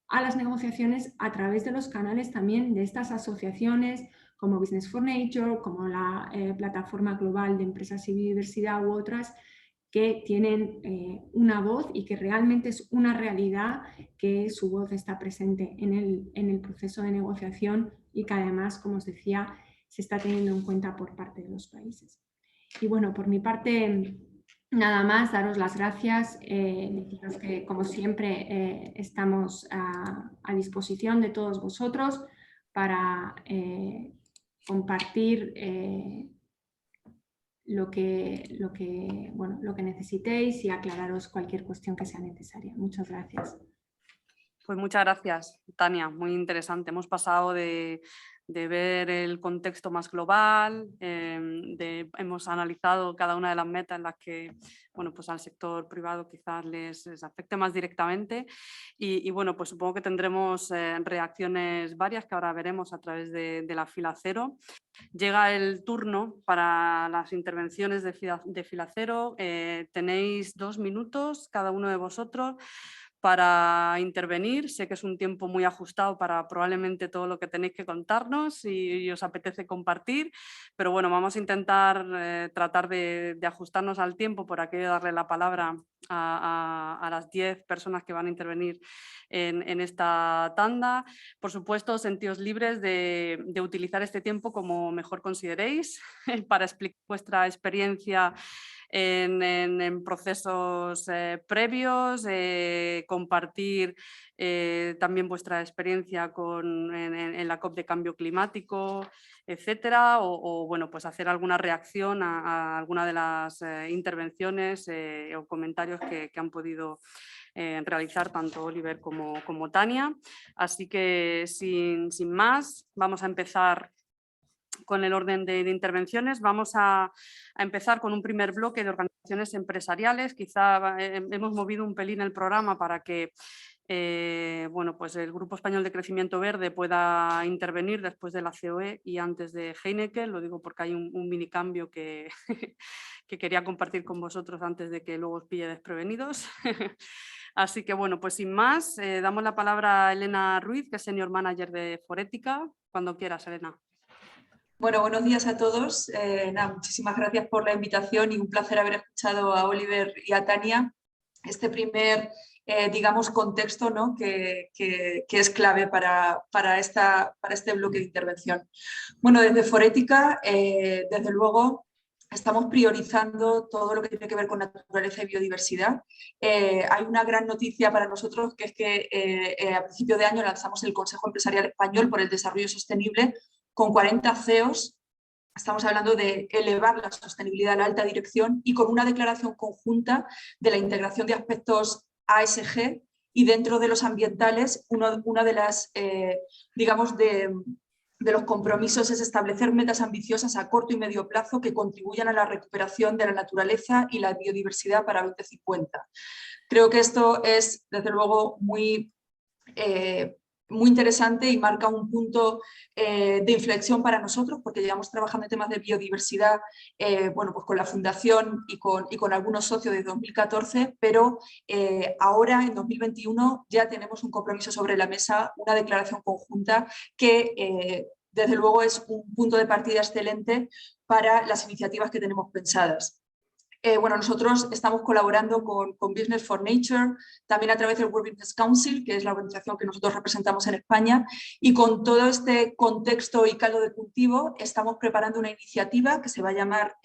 a las negociaciones a través de los canales también de estas asociaciones como Business for Nature, como la Plataforma Global de Empresas y Biodiversidad u otras que tienen una voz y que realmente es una realidad, que su voz está presente en el proceso de negociación y que además, como os decía, se está teniendo en cuenta por parte de los países. Y bueno, por mi parte, nada más, daros las gracias, deciros que como siempre estamos a disposición de todos vosotros para compartir lo que necesitéis y aclararos cualquier cuestión que sea necesaria. Muchas gracias. Pues muchas gracias, Tania, muy interesante. Hemos pasado de ver el contexto más global, hemos analizado cada una de las metas en las que, bueno, pues al sector privado quizás les afecte más directamente y bueno, pues supongo que tendremos reacciones varias que ahora veremos a través de la fila cero. Llega el turno para las intervenciones de fila cero. Tenéis 2 minutos cada uno de vosotros para intervenir. Sé que es un tiempo muy ajustado para probablemente todo lo que tenéis que contarnos y os apetece compartir, pero bueno, vamos a intentar tratar de ajustarnos al tiempo por aquello de darle la palabra a las 10 personas que van a intervenir en esta tanda. Por supuesto, sentíos libres de utilizar este tiempo como mejor consideréis para explicar vuestra experiencia en procesos previos, compartir también vuestra experiencia en la COP de cambio climático, etcétera, o bueno, pues hacer alguna reacción a alguna de las intervenciones o comentarios que han podido realizar tanto Oliver como Tania. Así que sin más, vamos a empezar con el orden de intervenciones. Vamos a empezar con un primer bloque de organizaciones empresariales. Quizá hemos movido un pelín el programa para que bueno, pues el Grupo Español de Crecimiento Verde pueda intervenir después de la COE y antes de Heineken. Lo digo porque hay un mini cambio que, que quería compartir con vosotros antes de que luego os pille desprevenidos. Así que bueno, pues sin más, damos la palabra a Elena Ruiz, que es Senior Manager de Forética. Cuando quieras, Elena. Bueno, buenos días a todos. Muchísimas gracias por la invitación y un placer haber escuchado a Oliver y a Tania. Este primer, digamos, contexto, ¿no?, que es clave para este bloque de intervención. Bueno, desde Forética, desde luego, estamos priorizando todo lo que tiene que ver con naturaleza y biodiversidad. Hay una gran noticia para nosotros, que es que a principio de año lanzamos el Consejo Empresarial Español por el Desarrollo Sostenible con 40 CEOs. Estamos hablando de elevar la sostenibilidad a la alta dirección y con una declaración conjunta de la integración de aspectos ASG, y dentro de los ambientales, una de las, digamos, de los compromisos es establecer metas ambiciosas a corto y medio plazo que contribuyan a la recuperación de la naturaleza y la biodiversidad para 2050. Creo que esto es, desde luego, muy interesante y marca un punto de inflexión para nosotros, porque llevamos trabajando en temas de biodiversidad bueno, pues con la Fundación y con algunos socios desde 2014, pero ahora en 2021 ya tenemos un compromiso sobre la mesa, una declaración conjunta que desde luego es un punto de partida excelente para las iniciativas que tenemos pensadas. Bueno, nosotros estamos colaborando con Business for Nature, también a través del World Business Council, que es la organización que nosotros representamos en España, y con todo este contexto y caldo de cultivo estamos preparando una iniciativa que se va a llamar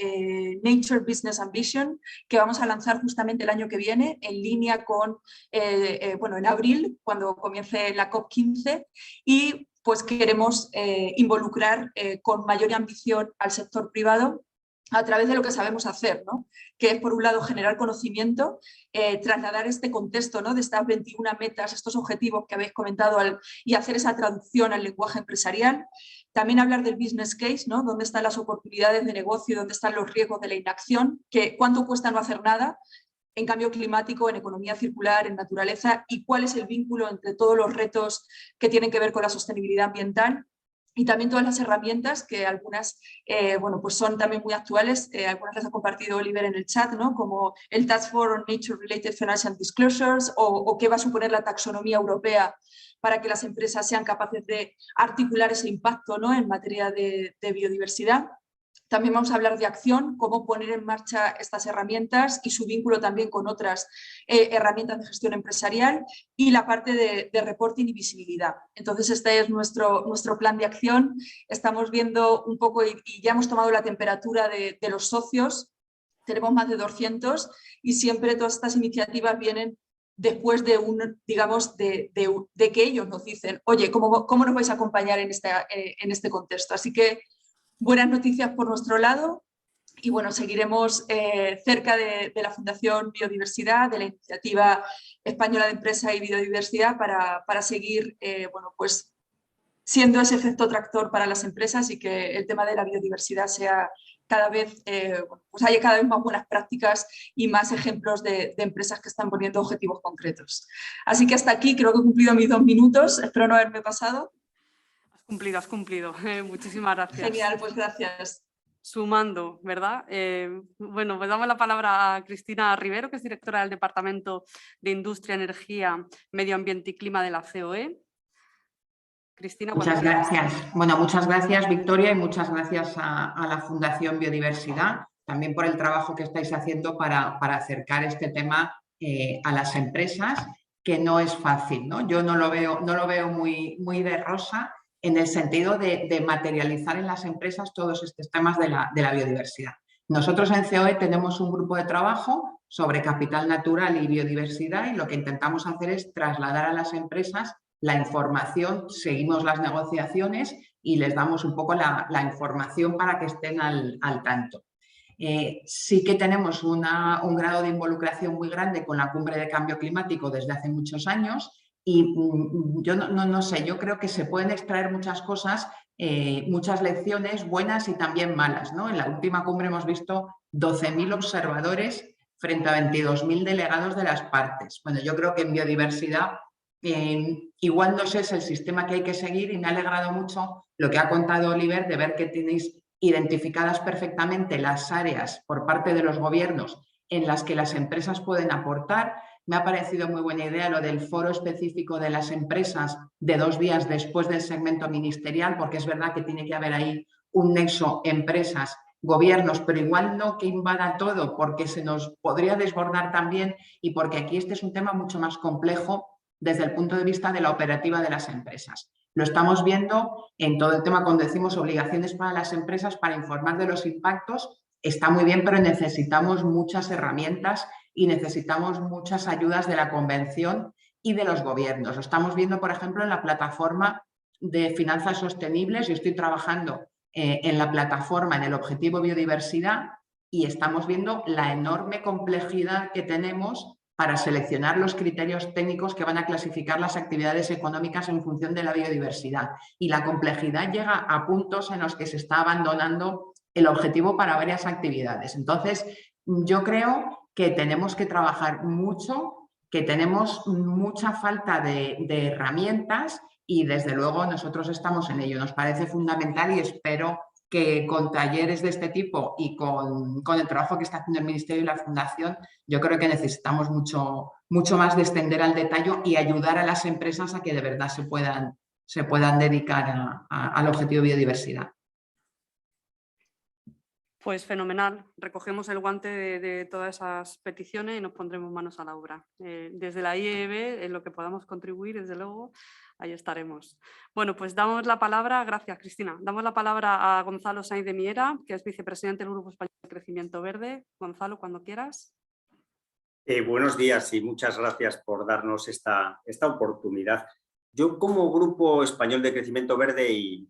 Nature Business Ambition, que vamos a lanzar justamente el año que viene, en línea con, bueno, en abril, cuando comience la COP15, y pues queremos involucrar con mayor ambición al sector privado a través de lo que sabemos hacer, ¿no? Que es, por un lado, generar conocimiento, trasladar este contexto, ¿no? De estas 21 metas, estos objetivos que habéis comentado, y hacer esa traducción al lenguaje empresarial. También hablar del business case, ¿no? Dónde están las oportunidades de negocio, dónde están los riesgos de la inacción, cuánto cuesta no hacer nada en cambio climático, en economía circular, en naturaleza, y cuál es el vínculo entre todos los retos que tienen que ver con la sostenibilidad ambiental. Y también todas las herramientas, que algunas bueno, pues son también muy actuales, algunas las ha compartido Oliver en el chat, ¿no? Como el Task Force on Nature Related Financial Disclosures, o qué va a suponer la taxonomía europea para que las empresas sean capaces de articular ese impacto, ¿no? En materia de biodiversidad. También vamos a hablar de acción, cómo poner en marcha estas herramientas y su vínculo también con otras herramientas de gestión empresarial, y la parte de reporting y visibilidad. Entonces, este es nuestro plan de acción. Estamos viendo un poco y ya hemos tomado la temperatura de los socios. Tenemos más de 200 y siempre todas estas iniciativas vienen después de digamos, de que ellos nos dicen, oye, ¿cómo nos vais a acompañar en este contexto? Así que buenas noticias por nuestro lado, y bueno, seguiremos cerca de la Fundación Biodiversidad, de la Iniciativa Española de Empresa y Biodiversidad, para seguir bueno, pues siendo ese efecto tractor para las empresas, y que el tema de la biodiversidad sea cada vez, pues haya cada vez más buenas prácticas y más ejemplos de empresas que están poniendo objetivos concretos. Así que hasta aquí, creo que he cumplido mis 2 minutos, espero no haberme pasado. Has cumplido. Muchísimas gracias. Genial, pues gracias. Sumando, ¿verdad? Bueno, pues damos la palabra a Cristina Rivero, que es directora del Departamento de Industria, Energía, Medio Ambiente y Clima de la COE. Cristina, muchas gracias. Bueno, muchas gracias, Victoria, y muchas gracias a la Fundación Biodiversidad, también por el trabajo que estáis haciendo para acercar este tema a las empresas, que no es fácil, ¿no? Yo no lo veo muy de rosa, en el sentido de materializar en las empresas todos estos temas de la biodiversidad. Nosotros en COE tenemos un grupo de trabajo sobre capital natural y biodiversidad, y lo que intentamos hacer es trasladar a las empresas la información, seguimos las negociaciones y les damos un poco la información para que estén al tanto. Sí que tenemos un grado de involucración muy grande con la Cumbre de Cambio Climático desde hace muchos años. Y yo no sé, yo creo que se pueden extraer muchas cosas, muchas lecciones buenas y también malas, ¿no? En la última cumbre hemos visto 12.000 observadores frente a 22.000 delegados de las partes. Bueno, yo creo que en biodiversidad igual no sé, es el sistema que hay que seguir, y me ha alegrado mucho lo que ha contado Oliver, de ver que tenéis identificadas perfectamente las áreas por parte de los gobiernos en las que las empresas pueden aportar. Me ha parecido muy buena idea lo del foro específico de las empresas de 2 días después del segmento ministerial, porque es verdad que tiene que haber ahí un nexo empresas, gobiernos, pero igual no que invada todo, porque se nos podría desbordar también, y porque aquí este es un tema mucho más complejo desde el punto de vista de la operativa de las empresas. Lo estamos viendo en todo el tema cuando decimos obligaciones para las empresas para informar de los impactos, está muy bien, pero necesitamos muchas herramientas y necesitamos muchas ayudas de la Convención y de los gobiernos. Lo estamos viendo, por ejemplo, en la plataforma de finanzas sostenibles. Yo estoy trabajando en la plataforma, en el objetivo biodiversidad, y estamos viendo la enorme complejidad que tenemos para seleccionar los criterios técnicos que van a clasificar las actividades económicas en función de la biodiversidad. Y la complejidad llega a puntos en los que se está abandonando el objetivo para varias actividades. Entonces, yo creo que tenemos que trabajar mucho, que tenemos mucha falta de herramientas y, desde luego, nosotros estamos en ello. Nos parece fundamental y espero que con talleres de este tipo y con el trabajo que está haciendo el Ministerio y la Fundación, yo creo que necesitamos mucho más descender al detalle y ayudar a las empresas a que de verdad se puedan dedicar al objetivo de biodiversidad. Pues fenomenal, recogemos el guante de todas esas peticiones y nos pondremos manos a la obra. Desde la IEB, en lo que podamos contribuir, desde luego, ahí estaremos. Bueno, pues damos la palabra, gracias Cristina, damos la palabra a Gonzalo Sainz de Miera, que es vicepresidente del Grupo Español de Crecimiento Verde. Gonzalo, cuando quieras. Buenos días y muchas gracias por darnos esta oportunidad. Yo, como Grupo Español de Crecimiento Verde, y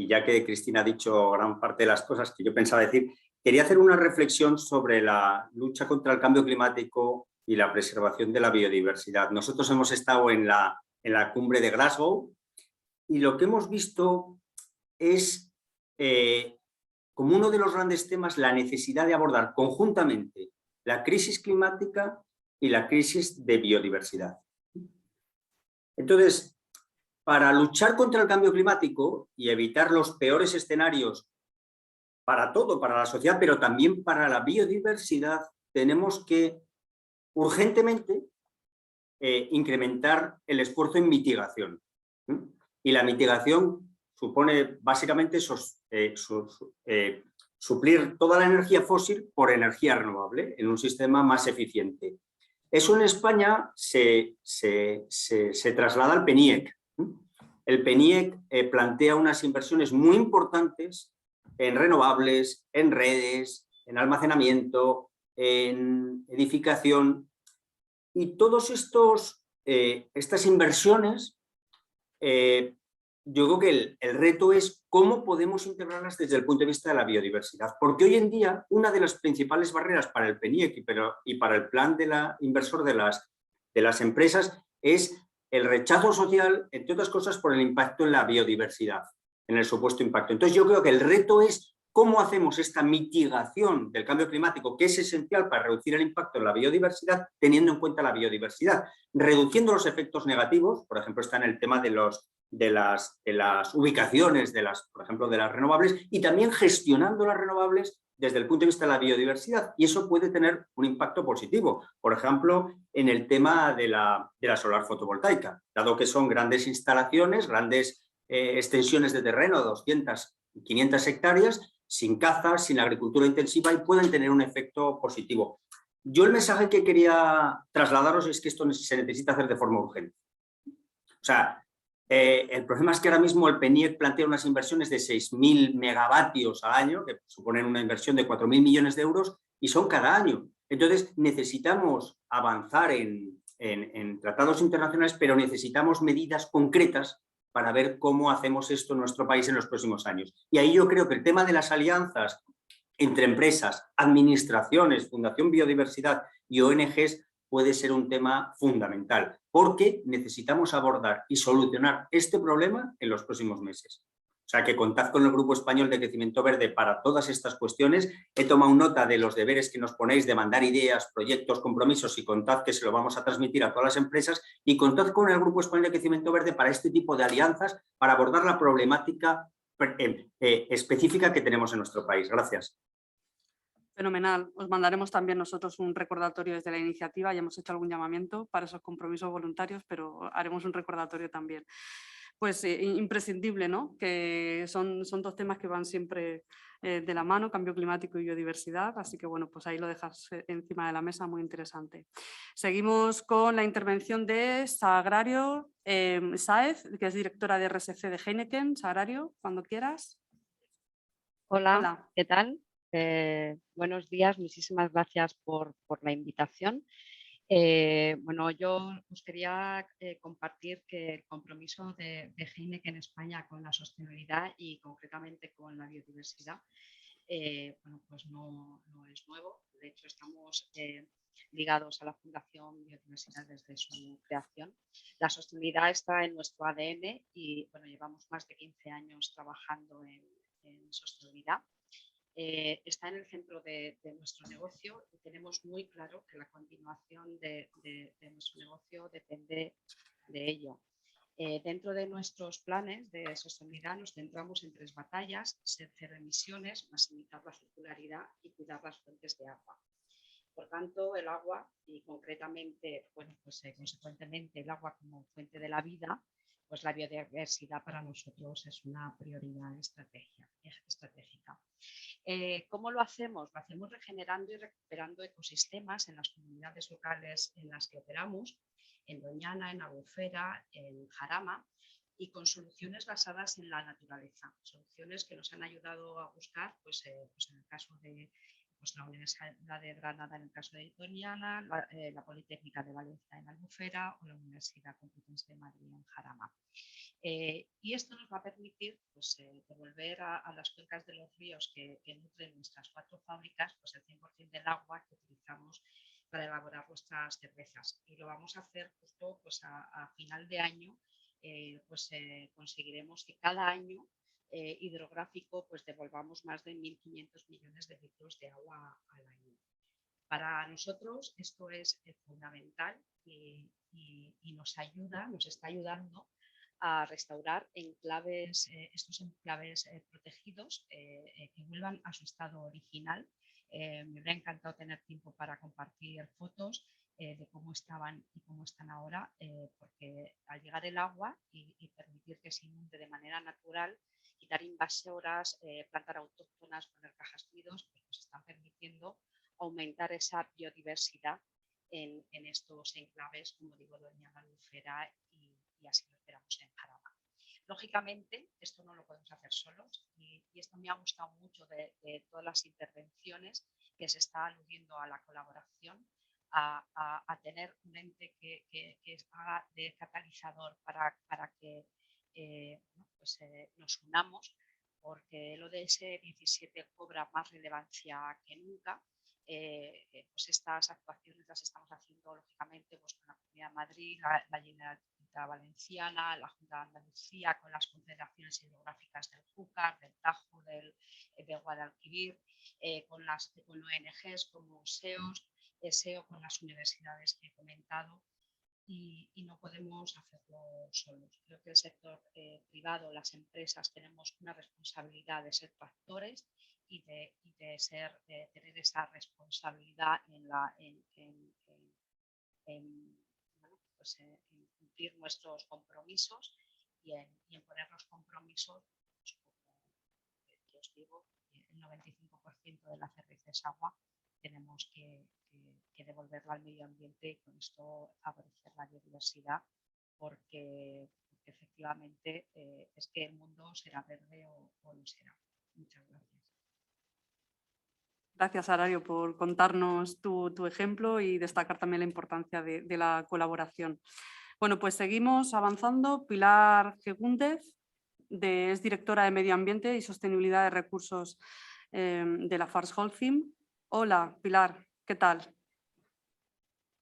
ya que Cristina ha dicho gran parte de las cosas que yo pensaba decir, quería hacer una reflexión sobre la lucha contra el cambio climático y la preservación de la biodiversidad. Nosotros hemos estado en la cumbre de Glasgow y lo que hemos visto es, como uno de los grandes temas, la necesidad de abordar conjuntamente la crisis climática y la crisis de biodiversidad. Entonces, para luchar contra el cambio climático y evitar los peores escenarios para todo, para la sociedad, pero también para la biodiversidad, tenemos que urgentemente incrementar el esfuerzo en mitigación. Y la mitigación supone básicamente suplir toda la energía fósil por energía renovable en un sistema más eficiente. Eso en España se traslada al PNIEC. El PNIEC plantea unas inversiones muy importantes en renovables, en redes, en almacenamiento, en edificación, y todas estas inversiones, yo creo que el reto es cómo podemos integrarlas desde el punto de vista de la biodiversidad, porque hoy en día una de las principales barreras para el PNIEC y para el plan inversor de las empresas es el rechazo social, entre otras cosas, por el impacto en la biodiversidad, en el supuesto impacto. Entonces yo creo que el reto es cómo hacemos esta mitigación del cambio climático, que es esencial para reducir el impacto en la biodiversidad, teniendo en cuenta la biodiversidad, reduciendo los efectos negativos. Por ejemplo, está en el tema de las ubicaciones, por ejemplo, de las renovables, y también gestionando las renovables desde el punto de vista de la biodiversidad, y eso puede tener un impacto positivo, por ejemplo, en el tema de la solar fotovoltaica, dado que son grandes instalaciones, grandes extensiones de terreno de 200, 500 hectáreas, sin caza, sin agricultura intensiva, y pueden tener un efecto positivo. Yo el mensaje que quería trasladaros es que esto se necesita hacer de forma urgente. O sea, el problema es que ahora mismo el PNIEC plantea unas inversiones de 6.000 megavatios al año, que suponen una inversión de 4.000 millones de euros, y son cada año. Entonces necesitamos avanzar en tratados internacionales, pero necesitamos medidas concretas para ver cómo hacemos esto en nuestro país en los próximos años. Y ahí yo creo que el tema de las alianzas entre empresas, administraciones, Fundación Biodiversidad y ONGs puede ser un tema fundamental, porque necesitamos abordar y solucionar este problema en los próximos meses. O sea, que contad con el Grupo Español de Crecimiento Verde para todas estas cuestiones. He tomado nota de los deberes que nos ponéis de mandar ideas, proyectos, compromisos, y contad que se lo vamos a transmitir a todas las empresas, y contad con el Grupo Español de Crecimiento Verde para este tipo de alianzas, para abordar la problemática específica que tenemos en nuestro país. Gracias. Fenomenal. Os mandaremos también nosotros un recordatorio desde la iniciativa. Ya hemos hecho algún llamamiento para esos compromisos voluntarios, pero haremos un recordatorio también. Pues imprescindible, ¿no? Que son dos temas que van siempre de la mano, cambio climático y biodiversidad. Así que bueno, pues ahí lo dejas encima de la mesa, muy interesante. Seguimos con la intervención de Sagrario Sáez, que es directora de RSC de Heineken. Sagrario, cuando quieras. Hola, ¿qué tal? Buenos días, muchísimas gracias por la invitación. Bueno, yo os quería compartir que el compromiso de Heineken en España con la sostenibilidad y concretamente con la biodiversidad, bueno, pues no es nuevo. De hecho, estamos ligados a la Fundación Biodiversidad desde su creación. La sostenibilidad está en nuestro ADN y bueno, llevamos más de 15 años trabajando en sostenibilidad. Está en el centro de nuestro negocio y tenemos muy claro que la continuación de nuestro negocio depende de ello. Dentro de nuestros planes de sostenibilidad nos centramos en 3 batallas: ser cero emisiones, maximizar la circularidad y cuidar las fuentes de agua. Por tanto, el agua y concretamente, bueno, pues consecuentemente el agua como fuente de la vida, pues la biodiversidad para nosotros es una prioridad estratégica. ¿Cómo lo hacemos? Lo hacemos regenerando y recuperando ecosistemas en las comunidades locales en las que operamos, en Doñana, en Albufera, en Jarama, y con soluciones basadas en la naturaleza, soluciones que nos han ayudado a buscar, pues en el caso de la Universidad de Granada, en el caso de Doñana, la Politécnica de Valencia en Albufera o la Universidad Complutense de Madrid en Jarama. Y esto nos va a permitir pues, devolver a las cuencas de los ríos que nutren nuestras 4 fábricas pues, el 100% del agua que utilizamos para elaborar nuestras cervezas. Y lo vamos a hacer justo pues, a final de año, conseguiremos que cada año hidrográfico pues, devolvamos más de 1.500 millones de litros de agua al año. Para nosotros esto es fundamental y nos está ayudando a restaurar enclaves, estos enclaves protegidos que vuelvan a su estado original. Me hubiera encantado tener tiempo para compartir fotos de cómo estaban y cómo están ahora, porque al llegar el agua y permitir que se inunde de manera natural, quitar invasoras, plantar autóctonas, poner cajas nidos, pues nos están permitiendo aumentar esa biodiversidad en estos enclaves, como digo, Doñana, Albufera y así lo esperamos en Jarama. Lógicamente, esto no lo podemos hacer solos y esto me ha gustado mucho de todas las intervenciones que se está aludiendo a la colaboración, a tener un ente que haga de catalizador para que nos unamos, porque el ODS 17 cobra más relevancia que nunca. Pues estas actuaciones las estamos haciendo lógicamente pues, con la Comunidad de Madrid, la Generalitat Valenciana, la Junta de Andalucía, con las confederaciones hidrográficas del Júcar, del Tajo, de Guadalquivir, con ONGs como SEO, con las universidades que he comentado, y no podemos hacerlo solos. Creo que el sector privado, las empresas, tenemos una responsabilidad de ser tractores y de tener esa responsabilidad en cumplir nuestros compromisos y en poner los compromisos, pues, como os digo, el 95% de la cerveza es agua, tenemos que devolverla al medio ambiente y con esto favorecer la biodiversidad, porque efectivamente es que el mundo será verde o no será. Muchas gracias. Gracias, Arario, por contarnos tu ejemplo y destacar también la importancia de la colaboración. Bueno, pues seguimos avanzando. Pilar Gegúndez, es directora de Medio Ambiente y Sostenibilidad de Recursos de la Fars Holcim. Hola, Pilar, ¿qué tal?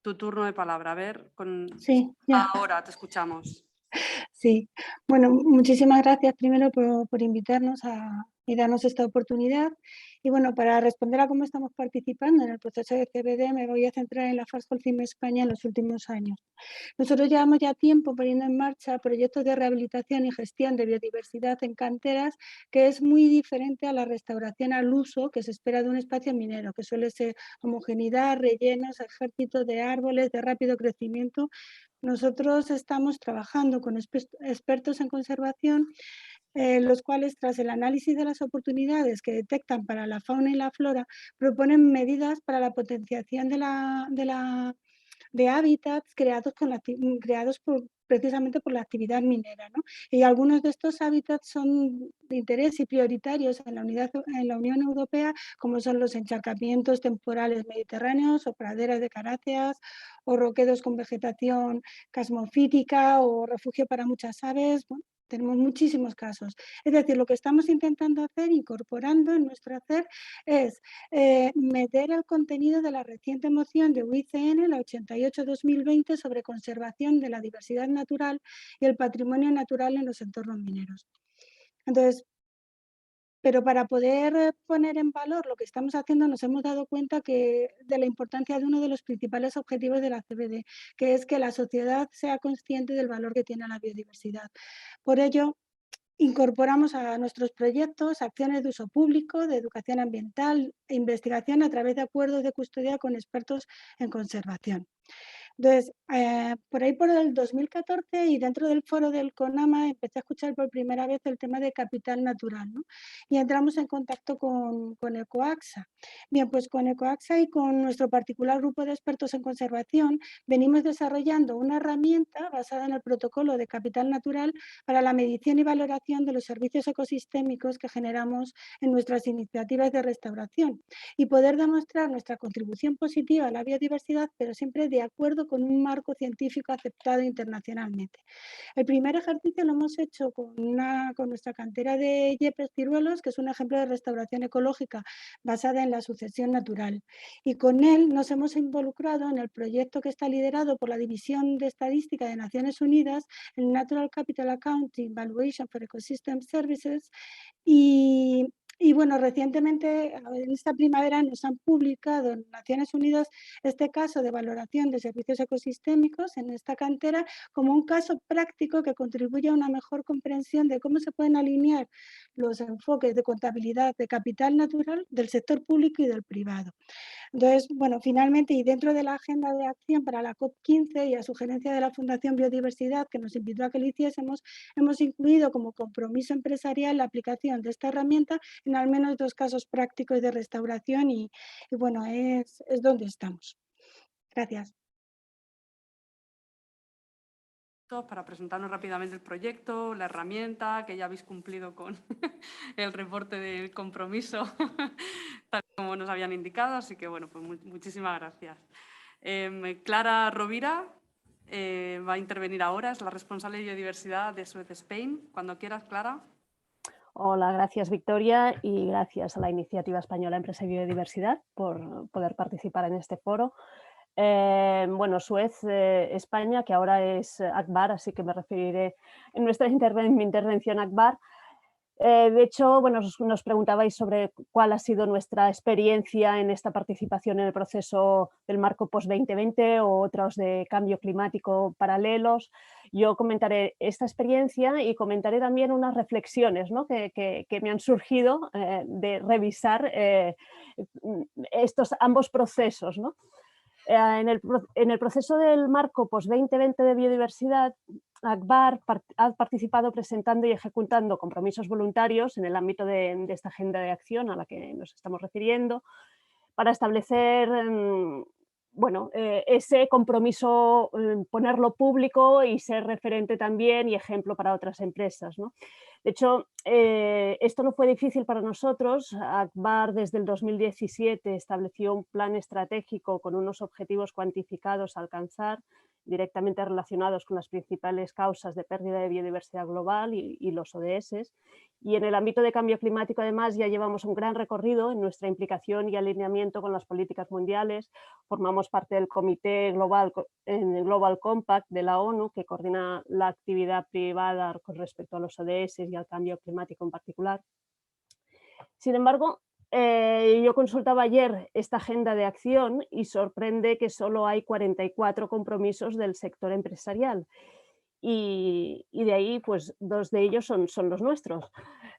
Tu turno de palabra, a ver. Sí, ya. Ahora te escuchamos. Sí, bueno, muchísimas gracias primero por invitarnos y darnos esta oportunidad. Y bueno, para responder a cómo estamos participando en el proceso de CBD, me voy a centrar en la Fars Holcim España en los últimos años. Nosotros llevamos ya tiempo poniendo en marcha proyectos de rehabilitación y gestión de biodiversidad en canteras, que es muy diferente a la restauración al uso que se espera de un espacio minero, que suele ser homogeneidad, rellenos, ejército de árboles de rápido crecimiento. Nosotros estamos trabajando con expertos en conservación, los cuales, tras el análisis de las oportunidades que detectan para la fauna y la flora, proponen medidas para la potenciación de la de hábitats creados, precisamente por la actividad minera, ¿no? Y algunos de estos hábitats son de interés y prioritarios en la Unión Europea, como son los encharcamientos temporales mediterráneos o praderas de caráceas o roquedos con vegetación casmofítica o refugio para muchas aves. Bueno, tenemos muchísimos casos. Es decir, lo que estamos intentando hacer, incorporando en nuestro hacer, es meter el contenido de la reciente moción de UICN, la 88-2020, sobre conservación de la diversidad natural y el patrimonio natural en los entornos mineros. Entonces, pero para poder poner en valor lo que estamos haciendo, nos hemos dado cuenta de la importancia de uno de los principales objetivos de la CBD, que es que la sociedad sea consciente del valor que tiene la biodiversidad. Por ello, incorporamos a nuestros proyectos acciones de uso público, de educación ambiental e investigación a través de acuerdos de custodia con expertos en conservación. Entonces, por ahí por el 2014 y dentro del foro del CONAMA empecé a escuchar por primera vez el tema de capital natural, ¿no? Y entramos en contacto con EcoAXA. Bien, pues con EcoAXA y con nuestro particular grupo de expertos en conservación venimos desarrollando una herramienta basada en el protocolo de capital natural para la medición y valoración de los servicios ecosistémicos que generamos en nuestras iniciativas de restauración y poder demostrar nuestra contribución positiva a la biodiversidad, pero siempre de acuerdo con un marco científico aceptado internacionalmente. El primer ejercicio lo hemos hecho con nuestra cantera de Yepes Ciruelos, que es un ejemplo de restauración ecológica basada en la sucesión natural. Y con él nos hemos involucrado en el proyecto que está liderado por la División de Estadística de Naciones Unidas, el Natural Capital Accounting Valuation for Ecosystem Services, y bueno, recientemente, en esta primavera, nos han publicado en Naciones Unidas este caso de valoración de servicios ecosistémicos en esta cantera como un caso práctico que contribuye a una mejor comprensión de cómo se pueden alinear los enfoques de contabilidad de capital natural del sector público y del privado. Entonces, bueno, finalmente, y dentro de la agenda de acción para la COP15 y a sugerencia de la Fundación Biodiversidad, que nos invitó a que lo hiciésemos, hemos incluido como compromiso empresarial la aplicación de esta herramienta en al menos 2 casos prácticos de restauración y bueno, es donde estamos. Gracias. Para presentarnos rápidamente el proyecto, la herramienta, que ya habéis cumplido con el reporte del compromiso, tal como nos habían indicado, así que bueno, pues muchísimas gracias. Clara Rovira va a intervenir ahora, es la responsable de biodiversidad de Suez Spain. Cuando quieras, Clara. Hola, gracias Victoria y gracias a la Iniciativa Española Empresa y Biodiversidad por poder participar en este foro. Bueno, Suez España, que ahora es ACBAR, así que me referiré en mi intervención a ACBAR. De hecho, bueno, nos preguntabais sobre cuál ha sido nuestra experiencia en esta participación en el proceso del marco post-2020 o otros de cambio climático paralelos. Yo comentaré esta experiencia y comentaré también unas reflexiones, ¿no?, que me han surgido de revisar estos ambos procesos, ¿no? En el proceso del marco post-2020 de biodiversidad, ACBAR ha participado presentando y ejecutando compromisos voluntarios en el ámbito de esta agenda de acción a la que nos estamos refiriendo para establecer bueno, ese compromiso, ponerlo público y ser referente también y ejemplo para otras empresas, ¿no? De hecho, esto no fue difícil para nosotros. ACBAR desde el 2017 estableció un plan estratégico con unos objetivos cuantificados a alcanzar, directamente relacionados con las principales causas de pérdida de biodiversidad global y los ODS. Y en el ámbito de cambio climático, además, ya llevamos un gran recorrido en nuestra implicación y alineamiento con las políticas mundiales. Formamos parte del Comité Global, en el Global Compact de la ONU, que coordina la actividad privada con respecto a los ODS y al cambio climático en particular. Sin embargo, yo consultaba ayer esta agenda de acción y sorprende que solo hay 44 compromisos del sector empresarial. Y de ahí, pues, 2 de ellos son los nuestros.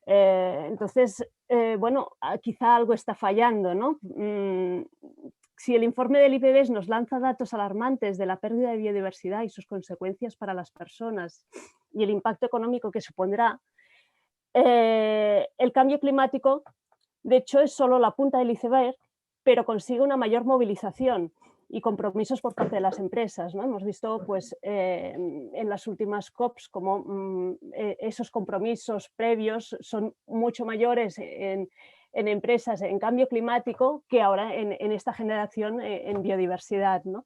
Entonces, bueno, quizá algo está fallando, ¿no? Si el informe del IPBES nos lanza datos alarmantes de la pérdida de biodiversidad y sus consecuencias para las personas y el impacto económico que supondrá, el cambio climático, de hecho, es solo la punta del iceberg, pero consigue una mayor movilización. y compromisos por parte de las empresas, ¿no? Hemos visto pues, en las últimas COPs como esos compromisos previos son mucho mayores en empresas en cambio climático que ahora en esta generación en biodiversidad, ¿no?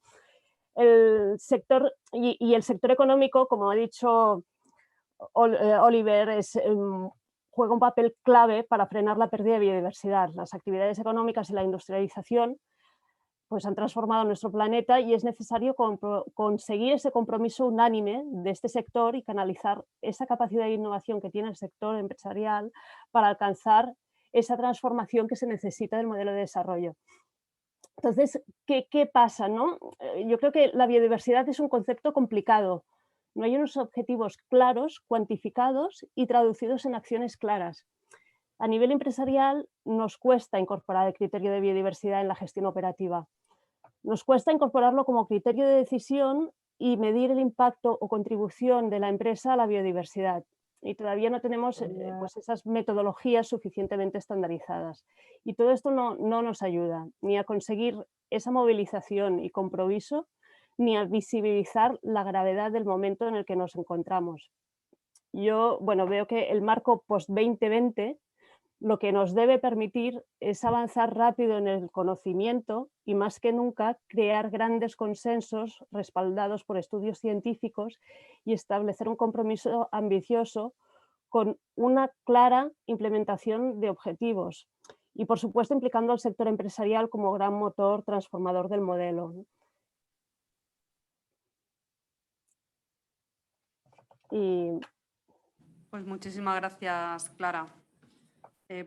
El sector, y el sector económico, como ha dicho Oliver, juega un papel clave para frenar la pérdida de biodiversidad. Las actividades económicas y la industrialización pues, han transformado nuestro planeta y es necesario conseguir ese compromiso unánime de este sector y canalizar esa capacidad de innovación que tiene el sector empresarial para alcanzar esa transformación que se necesita del modelo de desarrollo. Entonces, ¿qué pasa, no? Yo creo que la biodiversidad es un concepto complicado. No hay unos objetivos claros, cuantificados y traducidos en acciones claras. A nivel empresarial nos cuesta incorporar el criterio de biodiversidad en la gestión operativa. Nos cuesta incorporarlo como criterio de decisión y medir el impacto o contribución de la empresa a la biodiversidad. Y todavía no tenemos pues esas metodologías suficientemente estandarizadas. Y todo esto no nos ayuda ni a conseguir esa movilización y compromiso, ni a visibilizar la gravedad del momento en el que nos encontramos. Yo veo que el marco post-2020 lo que nos debe permitir es avanzar rápido en el conocimiento y más que nunca crear grandes consensos respaldados por estudios científicos y establecer un compromiso ambicioso con una clara implementación de objetivos y por supuesto implicando al sector empresarial como gran motor transformador del modelo. Pues muchísimas gracias, Clara.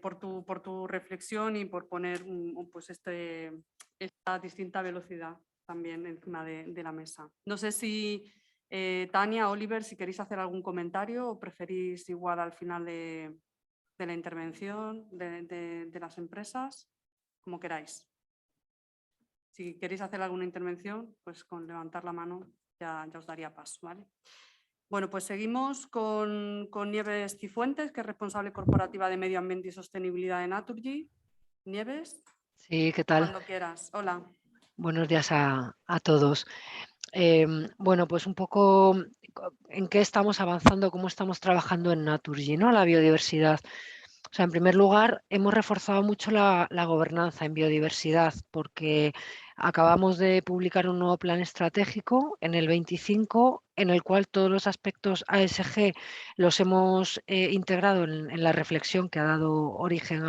Por tu reflexión y por poner pues esta distinta velocidad también encima de la mesa. No sé si Tania, Oliver, si queréis hacer algún comentario o preferís igual al final de la intervención de las empresas, como queráis. Si queréis hacer alguna intervención, pues con levantar la mano ya os daría paso, ¿vale? Bueno, pues seguimos con Nieves Cifuentes, que es responsable corporativa de Medio Ambiente y Sostenibilidad de Naturgy. Nieves. Sí, ¿qué tal? Cuando quieras. Hola. Buenos días a todos. Bueno, pues un poco en qué estamos avanzando, cómo estamos trabajando en Naturgy, ¿no? La biodiversidad. O sea, en primer lugar, hemos reforzado mucho la gobernanza en biodiversidad porque acabamos de publicar un nuevo plan estratégico en el 25, en el cual todos los aspectos ASG los hemos integrado en la reflexión que ha dado origen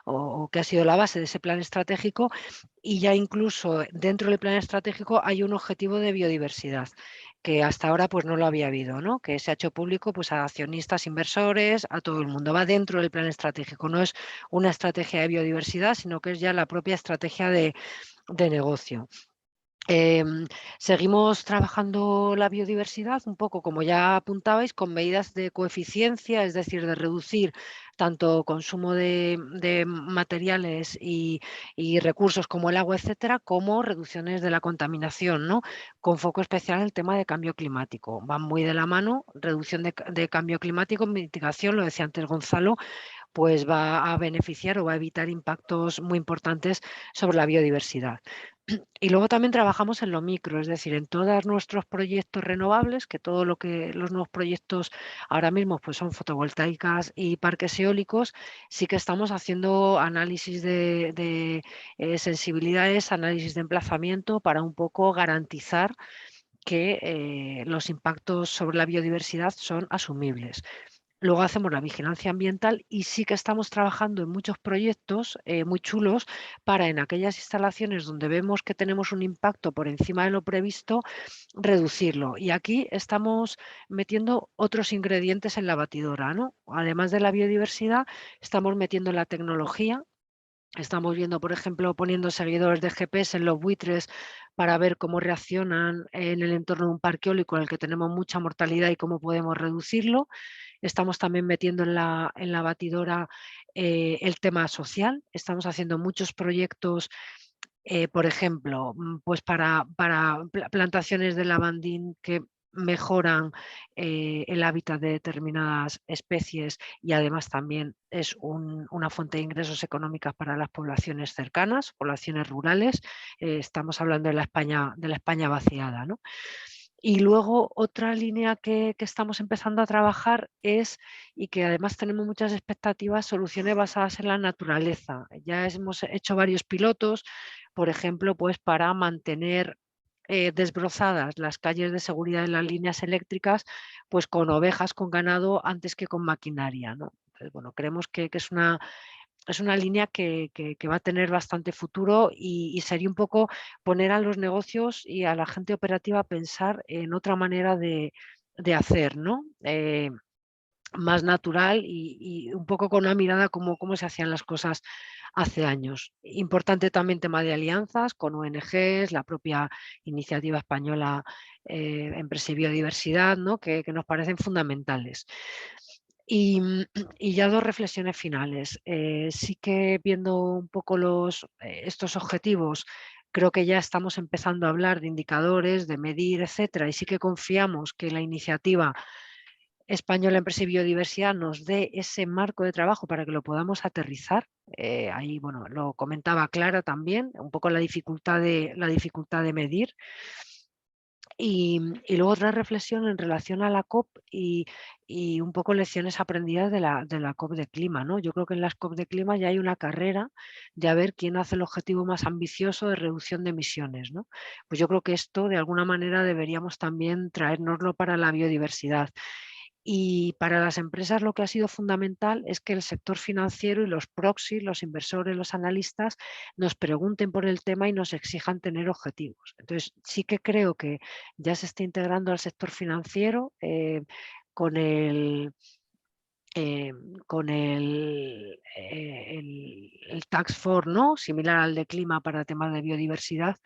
o que ha sido la base de ese plan estratégico, y ya incluso dentro del plan estratégico hay un objetivo de biodiversidad que hasta ahora pues no lo había habido, ¿no? Que se ha hecho público pues a accionistas, inversores, a todo el mundo. Va dentro del plan estratégico, no es una estrategia de biodiversidad, sino que es ya la propia estrategia de negocio. Seguimos trabajando la biodiversidad un poco, como ya apuntabais, con medidas de coeficiencia, es decir, de reducir tanto consumo de materiales y recursos como el agua, etcétera, como reducciones de la contaminación, ¿no? Con foco especial en el tema de cambio climático. Van muy de la mano, reducción de cambio climático, mitigación, lo decía antes Gonzalo, pues va a beneficiar o va a evitar impactos muy importantes sobre la biodiversidad. Y luego también trabajamos en lo micro, es decir, en todos nuestros proyectos renovables, que todo lo que los nuevos proyectos ahora mismo pues son fotovoltaicas y parques eólicos, sí que estamos haciendo análisis de sensibilidades, análisis de emplazamiento para un poco garantizar que los impactos sobre la biodiversidad son asumibles. Luego hacemos la vigilancia ambiental y sí que estamos trabajando en muchos proyectos muy chulos para en aquellas instalaciones donde vemos que tenemos un impacto por encima de lo previsto, reducirlo. Y aquí estamos metiendo otros ingredientes en la batidora, ¿no? Además de la biodiversidad, estamos metiendo la tecnología. Estamos viendo, por ejemplo, poniendo seguidores de GPS en los buitres para ver cómo reaccionan en el entorno de un parque eólico en el que tenemos mucha mortalidad y cómo podemos reducirlo. Estamos también metiendo en la batidora el tema social. Estamos haciendo muchos proyectos, por ejemplo, pues para plantaciones de lavandín que mejoran el hábitat de determinadas especies y además también es una fuente de ingresos económicas para las poblaciones cercanas, poblaciones rurales. Estamos hablando de la España vaciada, ¿no? Y luego otra línea que estamos empezando a trabajar es, y que además tenemos muchas expectativas, soluciones basadas en la naturaleza. Ya hemos hecho varios pilotos, por ejemplo, pues para mantener desbrozadas las calles de seguridad de las líneas eléctricas, pues con ovejas, con ganado, antes que con maquinaria, ¿no? Entonces, bueno, creemos que es una línea que va a tener bastante futuro y sería un poco poner a los negocios y a la gente operativa a pensar en otra manera de hacer, ¿no? Más natural y un poco con una mirada como cómo se hacían las cosas hace años. Importante también tema de alianzas con ONGs, la propia iniciativa española Empresa y Biodiversidad, ¿no? que nos parecen fundamentales. Y ya dos reflexiones finales. Sí que viendo un poco estos objetivos, creo que ya estamos empezando a hablar de indicadores, de medir, etcétera, y sí que confiamos que la iniciativa española Empresa y Biodiversidad nos dé ese marco de trabajo para que lo podamos aterrizar. Ahí, bueno, lo comentaba Clara también, un poco la dificultad de medir. Y luego otra reflexión en relación a la COP y un poco lecciones aprendidas de la COP de clima, ¿no? Yo creo que en las COP de clima ya hay una carrera de a ver quién hace el objetivo más ambicioso de reducción de emisiones, ¿no? Pues yo creo que esto de alguna manera deberíamos también traérnoslo para la biodiversidad. Y para las empresas lo que ha sido fundamental es que el sector financiero y los proxys, los inversores, los analistas, nos pregunten por el tema y nos exijan tener objetivos. Entonces, sí que creo que ya se está integrando al sector financiero con el Task Force, ¿no? Similar al de clima para temas de biodiversidad,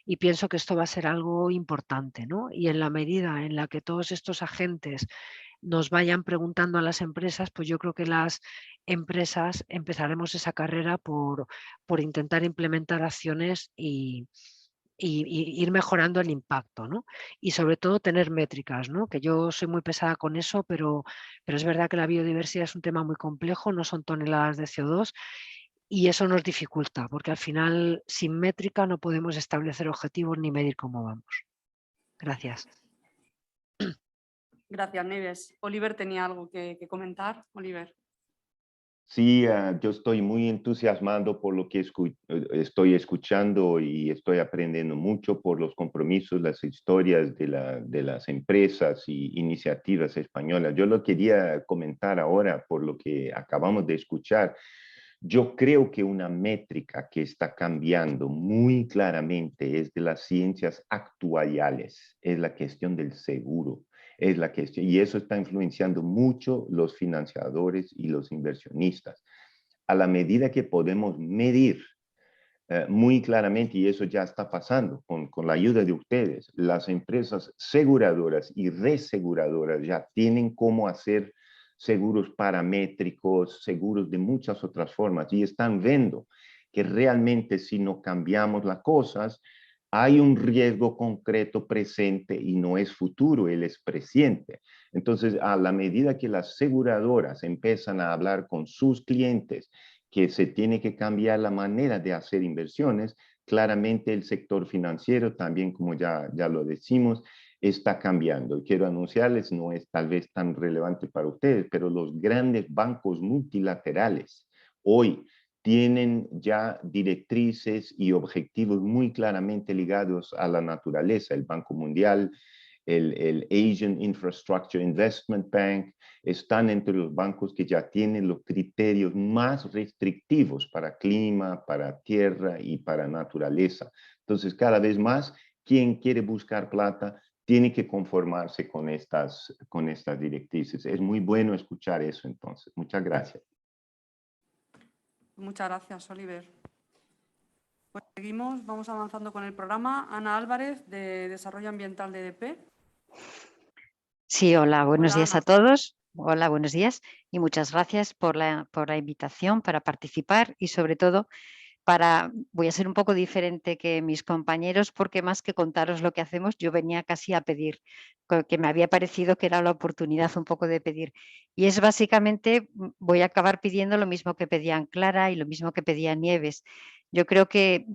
y pienso que esto va a ser algo importante, ¿no? Y en la medida en la que todos estos agentes nos vayan preguntando a las empresas, pues yo creo que las empresas empezaremos esa carrera por intentar implementar acciones y ir mejorando el impacto, ¿no? Y sobre todo tener métricas, ¿no? Que yo soy muy pesada con eso, pero es verdad que la biodiversidad es un tema muy complejo, no son toneladas de CO2 y eso nos dificulta, porque al final sin métrica no podemos establecer objetivos ni medir cómo vamos. Gracias. Gracias, Nieves. Oliver tenía algo que comentar. Oliver. Sí, yo estoy muy entusiasmado por lo que estoy escuchando y estoy aprendiendo mucho por los compromisos, las historias de las empresas y iniciativas españolas. Yo lo quería comentar ahora por lo que acabamos de escuchar. Yo creo que una métrica que está cambiando muy claramente es de las ciencias actuariales, es la cuestión del seguro. Es la cuestión, y eso está influenciando mucho los financiadores y los inversionistas. A la medida que podemos medir muy claramente, y eso ya está pasando con la ayuda de ustedes, las empresas aseguradoras y reaseguradoras ya tienen cómo hacer seguros paramétricos, seguros de muchas otras formas, y están viendo que realmente si no cambiamos las cosas, hay un riesgo concreto presente y no es futuro, él es presente. Entonces, a la medida que las aseguradoras empiezan a hablar con sus clientes que se tiene que cambiar la manera de hacer inversiones, claramente el sector financiero también, como ya lo decimos, está cambiando. Y quiero anunciarles, no es tal vez tan relevante para ustedes, pero los grandes bancos multilaterales hoy tienen ya directrices y objetivos muy claramente ligados a la naturaleza. El Banco Mundial, el Asian Infrastructure Investment Bank, están entre los bancos que ya tienen los criterios más restrictivos para clima, para tierra y para naturaleza. Entonces, cada vez más, quien quiere buscar plata tiene que conformarse con estas directrices. Es muy bueno escuchar eso entonces. Muchas gracias. Muchas gracias, Oliver. Pues seguimos, vamos avanzando con el programa. Ana Álvarez, de Desarrollo Ambiental de EDP. Sí, hola, buenos Hola, días a Ana. todos. Hola, buenos días y muchas gracias por la invitación para participar y sobre todo voy a ser un poco diferente que mis compañeros, porque más que contaros lo que hacemos, yo venía casi a pedir, que me había parecido que era la oportunidad un poco de pedir. Y es básicamente, voy a acabar pidiendo lo mismo que pedían Clara y lo mismo que pedía Nieves. Yo creo que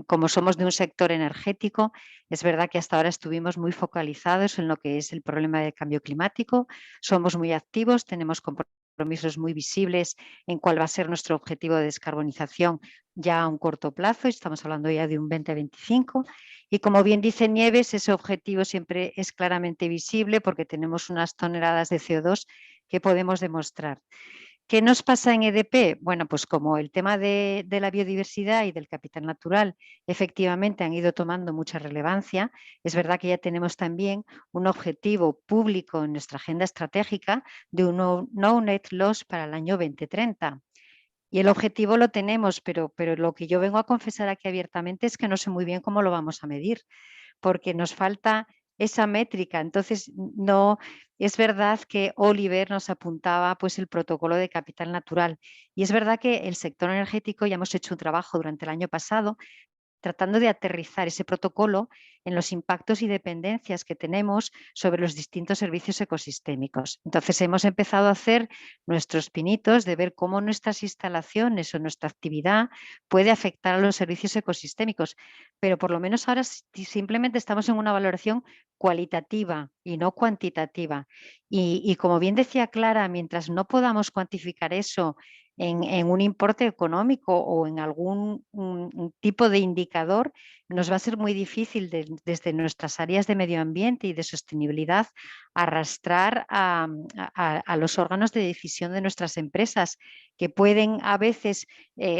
como somos de un sector energético, es verdad que hasta ahora estuvimos muy focalizados en lo que es el problema del cambio climático, somos muy activos, tenemos compromisos muy visibles en cuál va a ser nuestro objetivo de descarbonización ya a un corto plazo, estamos hablando ya de un 2025, y como bien dice Nieves, ese objetivo siempre es claramente visible porque tenemos unas toneladas de CO2 que podemos demostrar. ¿Qué nos pasa en EDP? Bueno, pues como el tema de la biodiversidad y del capital natural efectivamente han ido tomando mucha relevancia, es verdad que ya tenemos también un objetivo público en nuestra agenda estratégica de un no net loss para el año 2030. Y el objetivo lo tenemos, pero lo que yo vengo a confesar aquí abiertamente es que no sé muy bien cómo lo vamos a medir, porque nos falta esa métrica. Entonces, no es verdad que Oliver nos apuntaba pues el protocolo de capital natural y es verdad que el sector energético ya hemos hecho un trabajo durante el año pasado tratando de aterrizar ese protocolo en los impactos y dependencias que tenemos sobre los distintos servicios ecosistémicos. Entonces hemos empezado a hacer nuestros pinitos de ver cómo nuestras instalaciones o nuestra actividad puede afectar a los servicios ecosistémicos, pero por lo menos ahora simplemente estamos en una valoración cualitativa y no cuantitativa. Y como bien decía Clara, mientras no podamos cuantificar eso en un importe económico o en algún un tipo de indicador, nos va a ser muy difícil desde nuestras áreas de medio ambiente y de sostenibilidad arrastrar a los órganos de decisión de nuestras empresas, que pueden a veces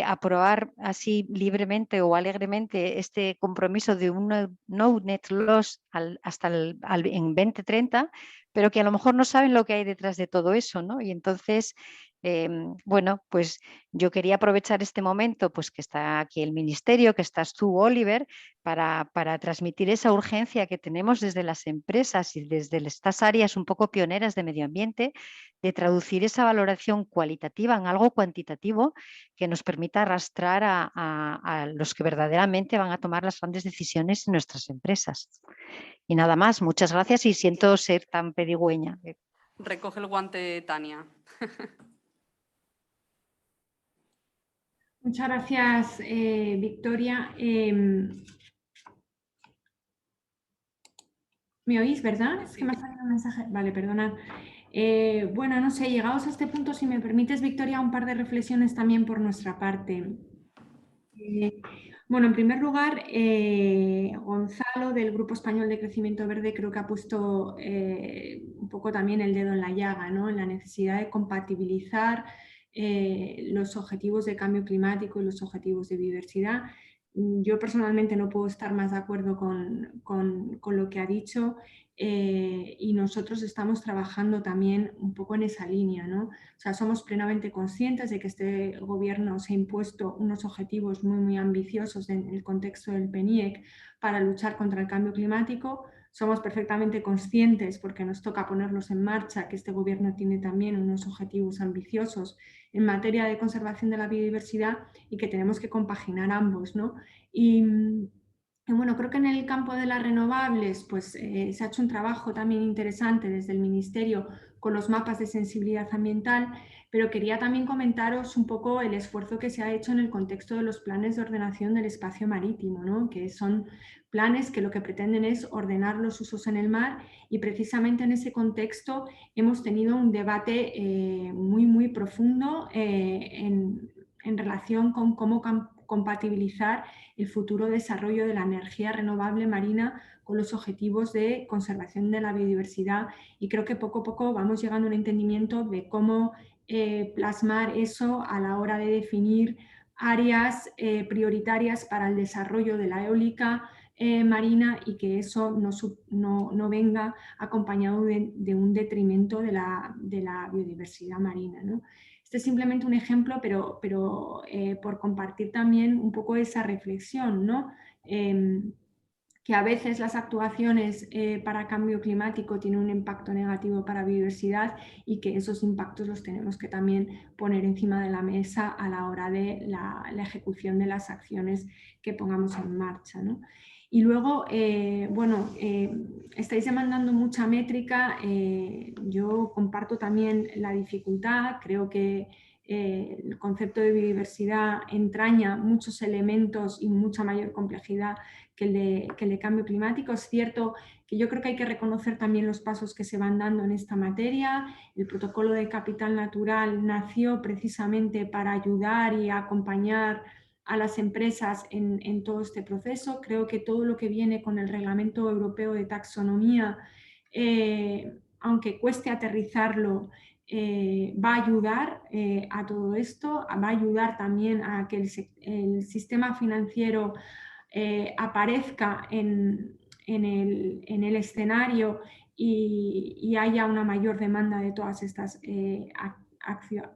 aprobar así libremente o alegremente este compromiso de un no net loss hasta en 2030, pero que a lo mejor no saben lo que hay detrás de todo eso, ¿no? Y entonces bueno, pues yo quería aprovechar este momento, pues que está aquí el Ministerio, que estás tú, Oliver, para transmitir esa urgencia que tenemos desde las empresas y desde estas áreas un poco pioneras de medio ambiente, de traducir esa valoración cualitativa en algo cuantitativo que nos permita arrastrar a los que verdaderamente van a tomar las grandes decisiones en nuestras empresas. Y nada más, muchas gracias y siento ser tan pedigüeña. Recoge el guante, Tania. Muchas gracias, Victoria. ¿Me oís, verdad? Es que me ha salido un mensaje. Vale, perdonad. Bueno, no sé, llegados a este punto, si me permites, Victoria, un par de reflexiones también por nuestra parte. Bueno, en primer lugar, Gonzalo del Grupo Español de Crecimiento Verde creo que ha puesto un poco también el dedo en la llaga, ¿no? En la necesidad de compatibilizar los objetivos de cambio climático y los objetivos de biodiversidad. Yo personalmente no puedo estar más de acuerdo con lo que ha dicho y nosotros estamos trabajando también un poco en esa línea, ¿no? O sea, somos plenamente conscientes de que este gobierno se ha impuesto unos objetivos muy, muy ambiciosos en el contexto del PNIEC para luchar contra el cambio climático. Somos perfectamente conscientes, porque nos toca ponerlos en marcha, que este gobierno tiene también unos objetivos ambiciosos en materia de conservación de la biodiversidad y que tenemos que compaginar ambos, ¿no? Y bueno, creo que en el campo de las renovables pues, se ha hecho un trabajo también interesante desde el Ministerio con los mapas de sensibilidad ambiental, pero quería también comentaros un poco el esfuerzo que se ha hecho en el contexto de los planes de ordenación del espacio marítimo, ¿no? Que son planes que lo que pretenden es ordenar los usos en el mar y precisamente en ese contexto hemos tenido un debate muy, muy profundo en relación con cómo compatibilizar el futuro desarrollo de la energía renovable marina con los objetivos de conservación de la biodiversidad y creo que poco a poco vamos llegando a un entendimiento de cómo plasmar eso a la hora de definir áreas prioritarias para el desarrollo de la eólica marina y que eso no venga acompañado de un detrimento de la biodiversidad marina, ¿no? Este es simplemente un ejemplo, pero por compartir también un poco esa reflexión, ¿no? que a veces las actuaciones para cambio climático tienen un impacto negativo para biodiversidad y que esos impactos los tenemos que también poner encima de la mesa a la hora de la ejecución de las acciones que pongamos en marcha, ¿no? Y luego, bueno, estáis demandando mucha métrica, yo comparto también la dificultad, creo que el concepto de biodiversidad entraña muchos elementos y mucha mayor complejidad que el de cambio climático. Es cierto que yo creo que hay que reconocer también los pasos que se van dando en esta materia. El protocolo de capital natural nació precisamente para ayudar y acompañar a las empresas en todo este proceso. Creo que todo lo que viene con el Reglamento Europeo de Taxonomía, aunque cueste aterrizarlo, va a ayudar a todo esto, va a ayudar también a que el sistema financiero aparezca en el escenario y haya una mayor demanda de todas estas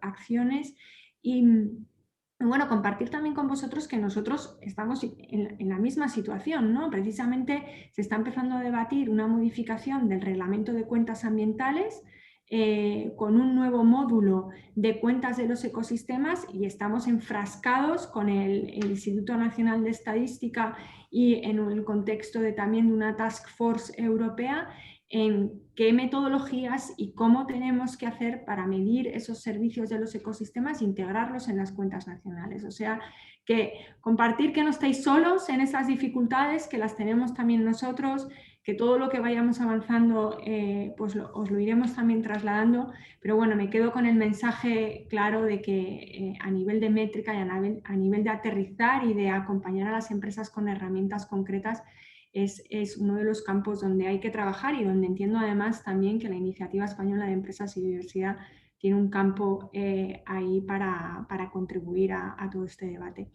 acciones. Y bueno, compartir también con vosotros que nosotros estamos en la misma situación, ¿no? Precisamente se está empezando a debatir una modificación del Reglamento de Cuentas Ambientales con un nuevo módulo de cuentas de los ecosistemas y estamos enfrascados con el Instituto Nacional de Estadística y en el contexto también de una task force europea en qué metodologías y cómo tenemos que hacer para medir esos servicios de los ecosistemas e integrarlos en las cuentas nacionales. O sea, que compartir que no estáis solos en esas dificultades, que las tenemos también nosotros, que todo lo que vayamos avanzando pues os lo iremos también trasladando, pero bueno, me quedo con el mensaje claro de que a nivel de métrica y a nivel de aterrizar y de acompañar a las empresas con herramientas concretas es uno de los campos donde hay que trabajar y donde entiendo además también que la Iniciativa Española de Empresas y Biodiversidad tiene un campo ahí para contribuir a todo este debate.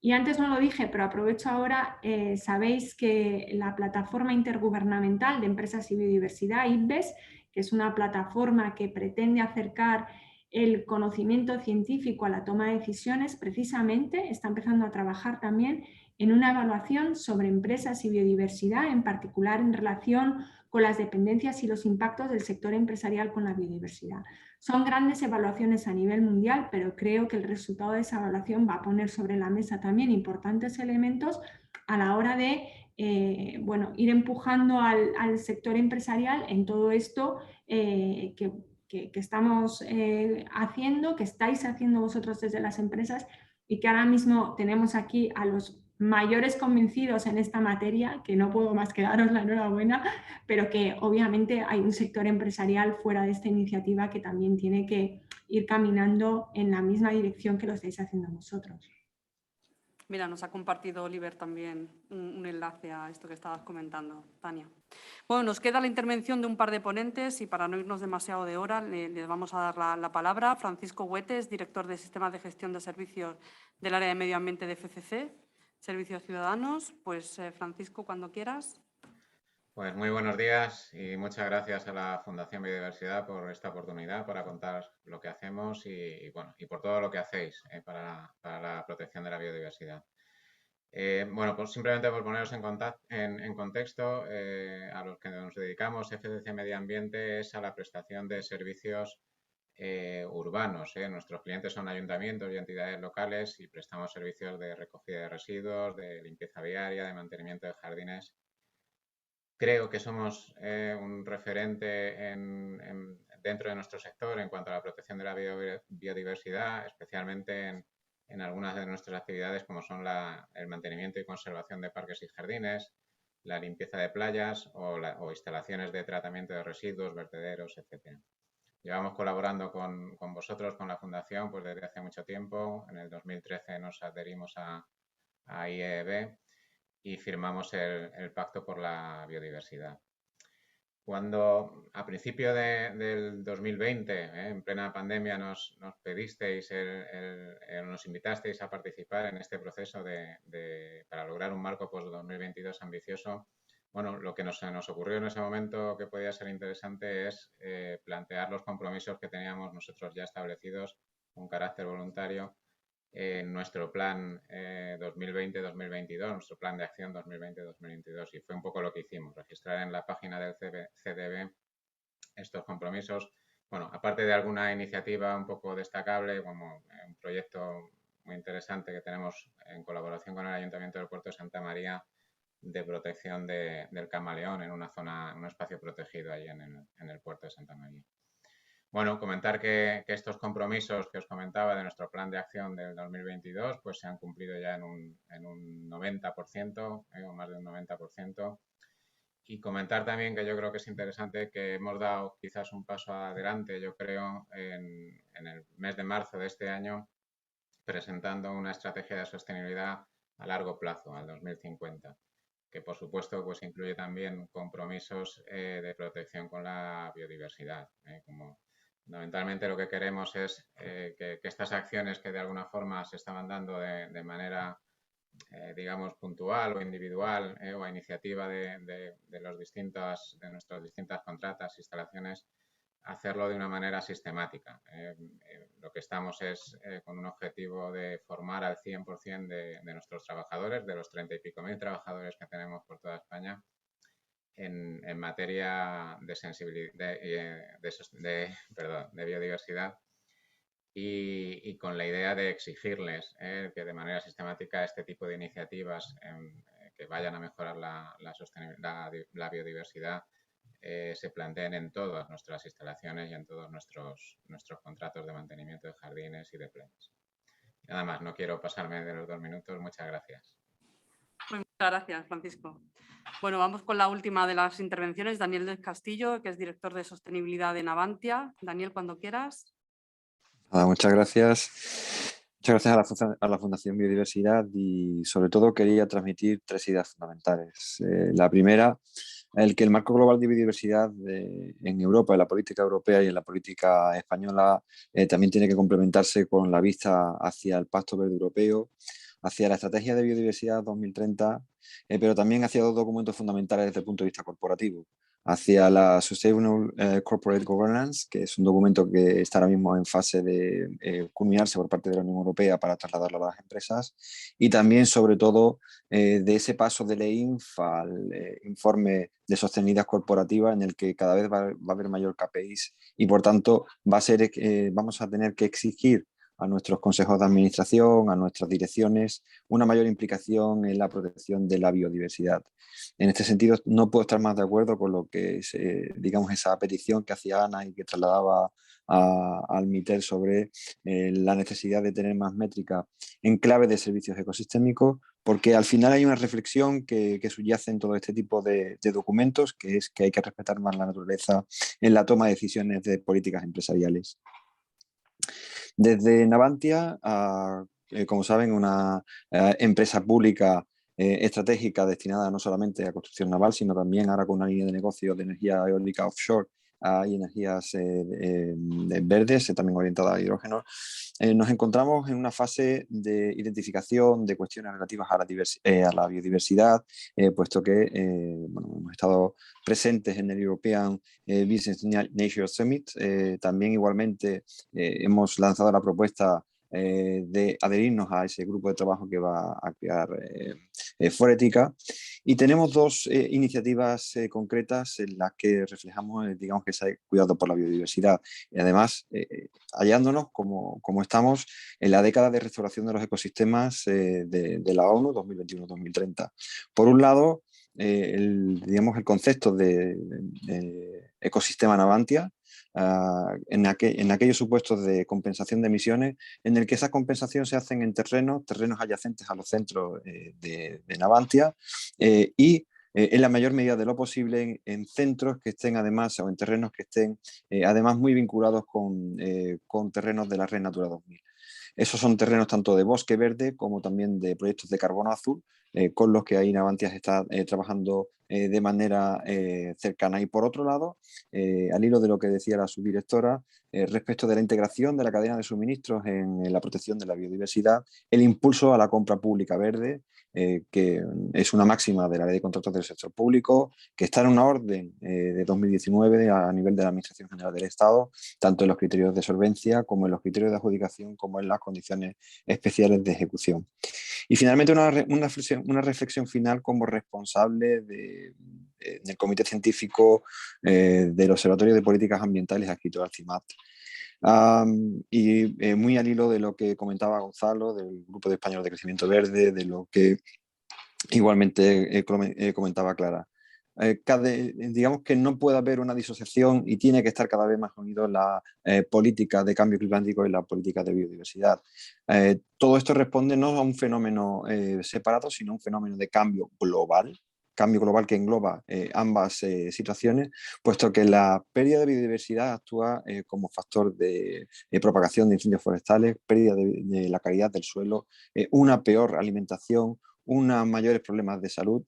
Y antes no lo dije, pero aprovecho ahora, sabéis que la Plataforma Intergubernamental de Empresas y Biodiversidad, IPBES, que es una plataforma que pretende acercar el conocimiento científico a la toma de decisiones, precisamente está empezando a trabajar también en una evaluación sobre empresas y biodiversidad, en particular en relación con las dependencias y los impactos del sector empresarial con la biodiversidad. Son grandes evaluaciones a nivel mundial, pero creo que el resultado de esa evaluación va a poner sobre la mesa también importantes elementos a la hora de bueno, ir empujando al sector empresarial en todo esto que estamos haciendo, que estáis haciendo vosotros desde las empresas y que ahora mismo tenemos aquí a los mayores convencidos en esta materia, que no puedo más que daros la enhorabuena, pero que obviamente hay un sector empresarial fuera de esta iniciativa que también tiene que ir caminando en la misma dirección que lo estáis haciendo vosotros. Mira, nos ha compartido Oliver también un enlace a esto que estabas comentando, Tania. Bueno, nos queda la intervención de un par de ponentes y para no irnos demasiado de hora les vamos a dar la palabra. Francisco Huetes, director de Sistemas de Gestión de Servicios del área de Medio Ambiente de FCC, Servicios Ciudadanos. Pues Francisco, cuando quieras. Pues muy buenos días y muchas gracias a la Fundación Biodiversidad por esta oportunidad para contar lo que hacemos y por todo lo que hacéis para la protección de la biodiversidad. Bueno, pues simplemente por poneros en contexto, a los que nos dedicamos, FCC Medio Ambiente es a la prestación de servicios urbanos. Nuestros clientes son ayuntamientos y entidades locales y prestamos servicios de recogida de residuos, de limpieza viaria, de mantenimiento de jardines. Creo que somos un referente dentro de nuestro sector en cuanto a la protección de la biodiversidad, especialmente en algunas de nuestras actividades como son el mantenimiento y conservación de parques y jardines, la limpieza de playas o instalaciones de tratamiento de residuos, vertederos, etc. Llevamos colaborando con vosotros, con la Fundación, pues desde hace mucho tiempo. En el 2013 nos adherimos a IEB y firmamos el Pacto por la Biodiversidad. Cuando a principio del 2020, en plena pandemia, nos pedisteis, nos invitasteis a participar en este proceso para lograr un marco post-2022 ambicioso, bueno, lo que nos ocurrió en ese momento que podía ser interesante es plantear los compromisos que teníamos nosotros ya establecidos con carácter voluntario en nuestro plan 2020-2022, nuestro plan de acción 2020-2022, y fue un poco lo que hicimos, registrar en la página del CDB estos compromisos. Bueno, aparte de alguna iniciativa un poco destacable, como un proyecto muy interesante que tenemos en colaboración con el Ayuntamiento del Puerto de Santa María de protección del camaleón en una zona, en un espacio protegido ahí en el Puerto de Santa María. Bueno, comentar que estos compromisos que os comentaba de nuestro plan de acción del 2022 pues se han cumplido ya en un 90%, o más de un 90%. Y comentar también que yo creo que es interesante que hemos dado quizás un paso adelante, yo creo, en el mes de marzo de este año, presentando una estrategia de sostenibilidad a largo plazo, al 2050, que por supuesto pues incluye también compromisos de protección con la biodiversidad. Como fundamentalmente lo que queremos es que estas acciones que de alguna forma se estaban dando de manera digamos, puntual o individual o a iniciativa de nuestras distintas contratas, instalaciones, hacerlo de una manera sistemática. Lo que estamos es con un objetivo de formar al 100% de nuestros trabajadores, de los 30 y pico mil trabajadores que tenemos por toda España, en materia de sensibilidad, de biodiversidad. Y con la idea de exigirles que de manera sistemática este tipo de iniciativas que vayan a mejorar la biodiversidad se planteen en todas nuestras instalaciones y en todos nuestros contratos de mantenimiento de jardines y de plenos. Nada más, no quiero pasarme de los 2 minutos. Muchas gracias. Pues muchas gracias, Francisco. Bueno, vamos con la última de las intervenciones, Daniel del Castillo, que es director de sostenibilidad de Navantia. Daniel, cuando quieras. Muchas gracias. Muchas gracias a la Fundación Biodiversidad y sobre todo quería transmitir 3 ideas fundamentales. La primera, que el marco global de biodiversidad en Europa, en la política europea y en la política española también tiene que complementarse con la vista hacia el Pacto Verde Europeo, hacia la Estrategia de Biodiversidad 2030, pero también hacia 2 documentos fundamentales desde el punto de vista corporativo. Hacia la Sustainable Corporate Governance, que es un documento que está ahora mismo en fase de culminarse por parte de la Unión Europea para trasladarlo a las empresas, y también, sobre todo, de ese paso de la EINF al informe de sostenibilidad corporativa, en el que cada vez va a haber mayor KPIs y, por tanto, vamos a tener que exigir a nuestros consejos de administración, a nuestras direcciones, una mayor implicación en la protección de la biodiversidad. En este sentido, no puedo estar más de acuerdo con lo que es, digamos, esa petición que hacía Ana y que trasladaba al MITER sobre la necesidad de tener más métrica en clave de servicios ecosistémicos, porque al final hay una reflexión que subyace en todo este tipo de documentos, que es que hay que respetar más la naturaleza en la toma de decisiones de políticas empresariales. Desde Navantia, como saben, una empresa pública estratégica destinada no solamente a construcción naval, sino también ahora con una línea de negocio de energía eólica offshore y energías verdes, también orientada a hidrógeno. Nos encontramos en una fase de identificación de cuestiones relativas a la biodiversidad, puesto que bueno, hemos estado presentes en el European Business Nature Summit. También igualmente hemos lanzado la propuesta de adherirnos a ese grupo de trabajo que va a crear Forética, y tenemos 2 iniciativas concretas en las que reflejamos, digamos, que se ha cuidado por la biodiversidad y además hallándonos como estamos en la década de restauración de los ecosistemas de la ONU 2021-2030. Por un lado, digamos, el concepto de ecosistema Navantia, en aquellos supuestos de compensación de emisiones, en el que esa compensación se hacen en terrenos adyacentes a los centros de Navantia y en la mayor medida de lo posible en centros que estén además, o en terrenos que estén además muy vinculados con terrenos de la Red Natura 2000. Esos son terrenos tanto de bosque verde como también de proyectos de carbono azul, con los que AINA Avantias está trabajando de manera cercana. Y por otro lado, al hilo de lo que decía la subdirectora, respecto de la integración de la cadena de suministros en la protección de la biodiversidad, el impulso a la compra pública verde, que es una máxima de la Ley de Contratos del Sector Público, que está en una orden de 2019 a nivel de la Administración General del Estado, tanto en los criterios de solvencia como en los criterios de adjudicación, como en las condiciones especiales de ejecución. Y finalmente una reflexión final como responsable del Comité Científico del Observatorio de Políticas Ambientales adscrito al CIMAT. Y muy al hilo de lo que comentaba Gonzalo, del Grupo de Español de Crecimiento Verde, de lo que igualmente comentaba Clara. Digamos que no puede haber una disociación y tiene que estar cada vez más unido la política de cambio climático y la política de biodiversidad. Todo esto responde no a un fenómeno separado, sino a un fenómeno de cambio global que engloba ambas situaciones, puesto que la pérdida de biodiversidad actúa como factor de propagación de incendios forestales, pérdida de la calidad del suelo, una peor alimentación, unos mayores problemas de salud.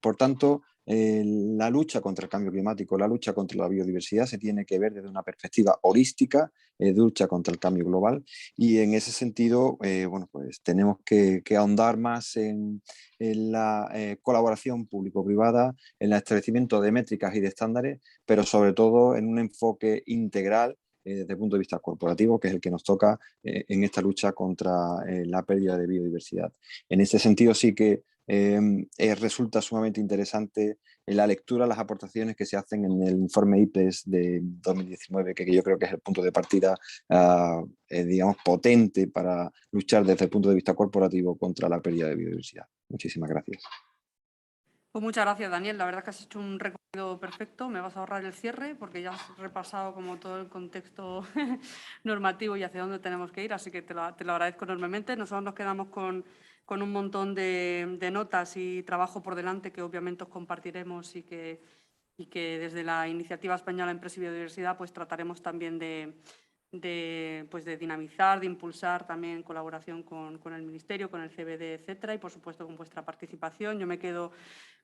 Por tanto, la lucha contra el cambio climático, la lucha contra la biodiversidad se tiene que ver desde una perspectiva holística, de lucha contra el cambio global, y en ese sentido, bueno, pues tenemos que ahondar más en la colaboración público-privada, en el establecimiento de métricas y de estándares, pero sobre todo en un enfoque integral desde el punto de vista corporativo, que es el que nos toca en esta lucha contra la pérdida de biodiversidad. En ese sentido sí que resulta sumamente interesante la lectura, las aportaciones que se hacen en el informe IPES de 2019, que yo creo que es el punto de partida, digamos, potente para luchar desde el punto de vista corporativo contra la pérdida de biodiversidad. Muchísimas gracias. Pues muchas gracias, Daniel. La verdad es que has hecho un recorrido perfecto. Me vas a ahorrar el cierre porque ya has repasado como todo el contexto normativo y hacia dónde tenemos que ir, así que te lo agradezco enormemente. Nosotros nos quedamos con un montón de notas y trabajo por delante que obviamente os compartiremos y que desde la Iniciativa Española Empresa y Biodiversidad pues trataremos también de dinamizar, de impulsar también en colaboración con el Ministerio, con el CBD, etcétera, y por supuesto con vuestra participación. Yo me quedo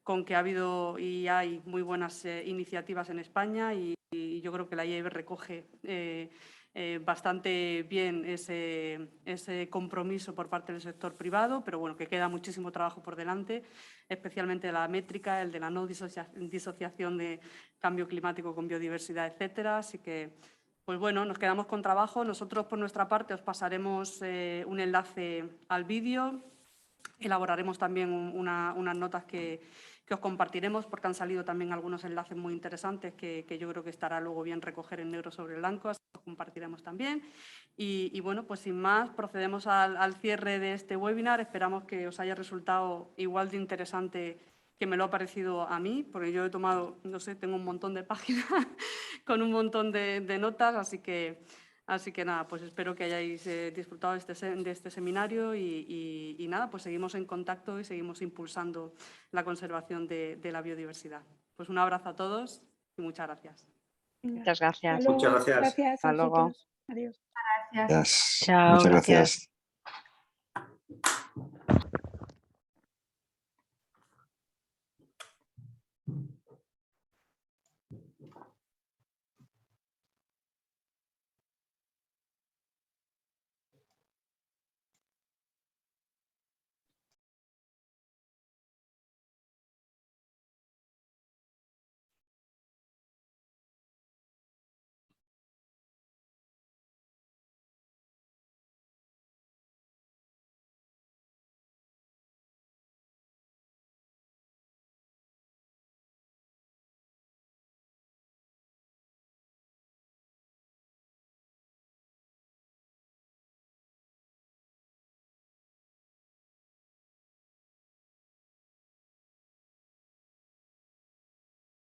con que ha habido y hay muy buenas iniciativas en España y yo creo que la IEB recoge bastante bien ese compromiso por parte del sector privado, pero bueno, que queda muchísimo trabajo por delante, especialmente la métrica, el de la no disociación de cambio climático con biodiversidad, etcétera. Así que, pues bueno, nos quedamos con trabajo. Nosotros, por nuestra parte, os pasaremos un enlace al vídeo. Elaboraremos también unas notas que os compartiremos porque han salido también algunos enlaces muy interesantes que yo creo que estará luego bien recoger en negro sobre blanco, así que los compartiremos también. Y bueno, pues sin más, procedemos al cierre de este webinar. Esperamos que os haya resultado igual de interesante que me lo ha parecido a mí, porque yo he tomado, no sé, tengo un montón de páginas con un montón de notas, así que nada, pues espero que hayáis disfrutado de este seminario y nada, pues seguimos en contacto y seguimos impulsando la conservación de la biodiversidad. Pues un abrazo a todos y muchas gracias. Muchas gracias. Muchas gracias. Gracias. Hasta luego. Adiós. Gracias. Chao, Muchas gracias. gracias.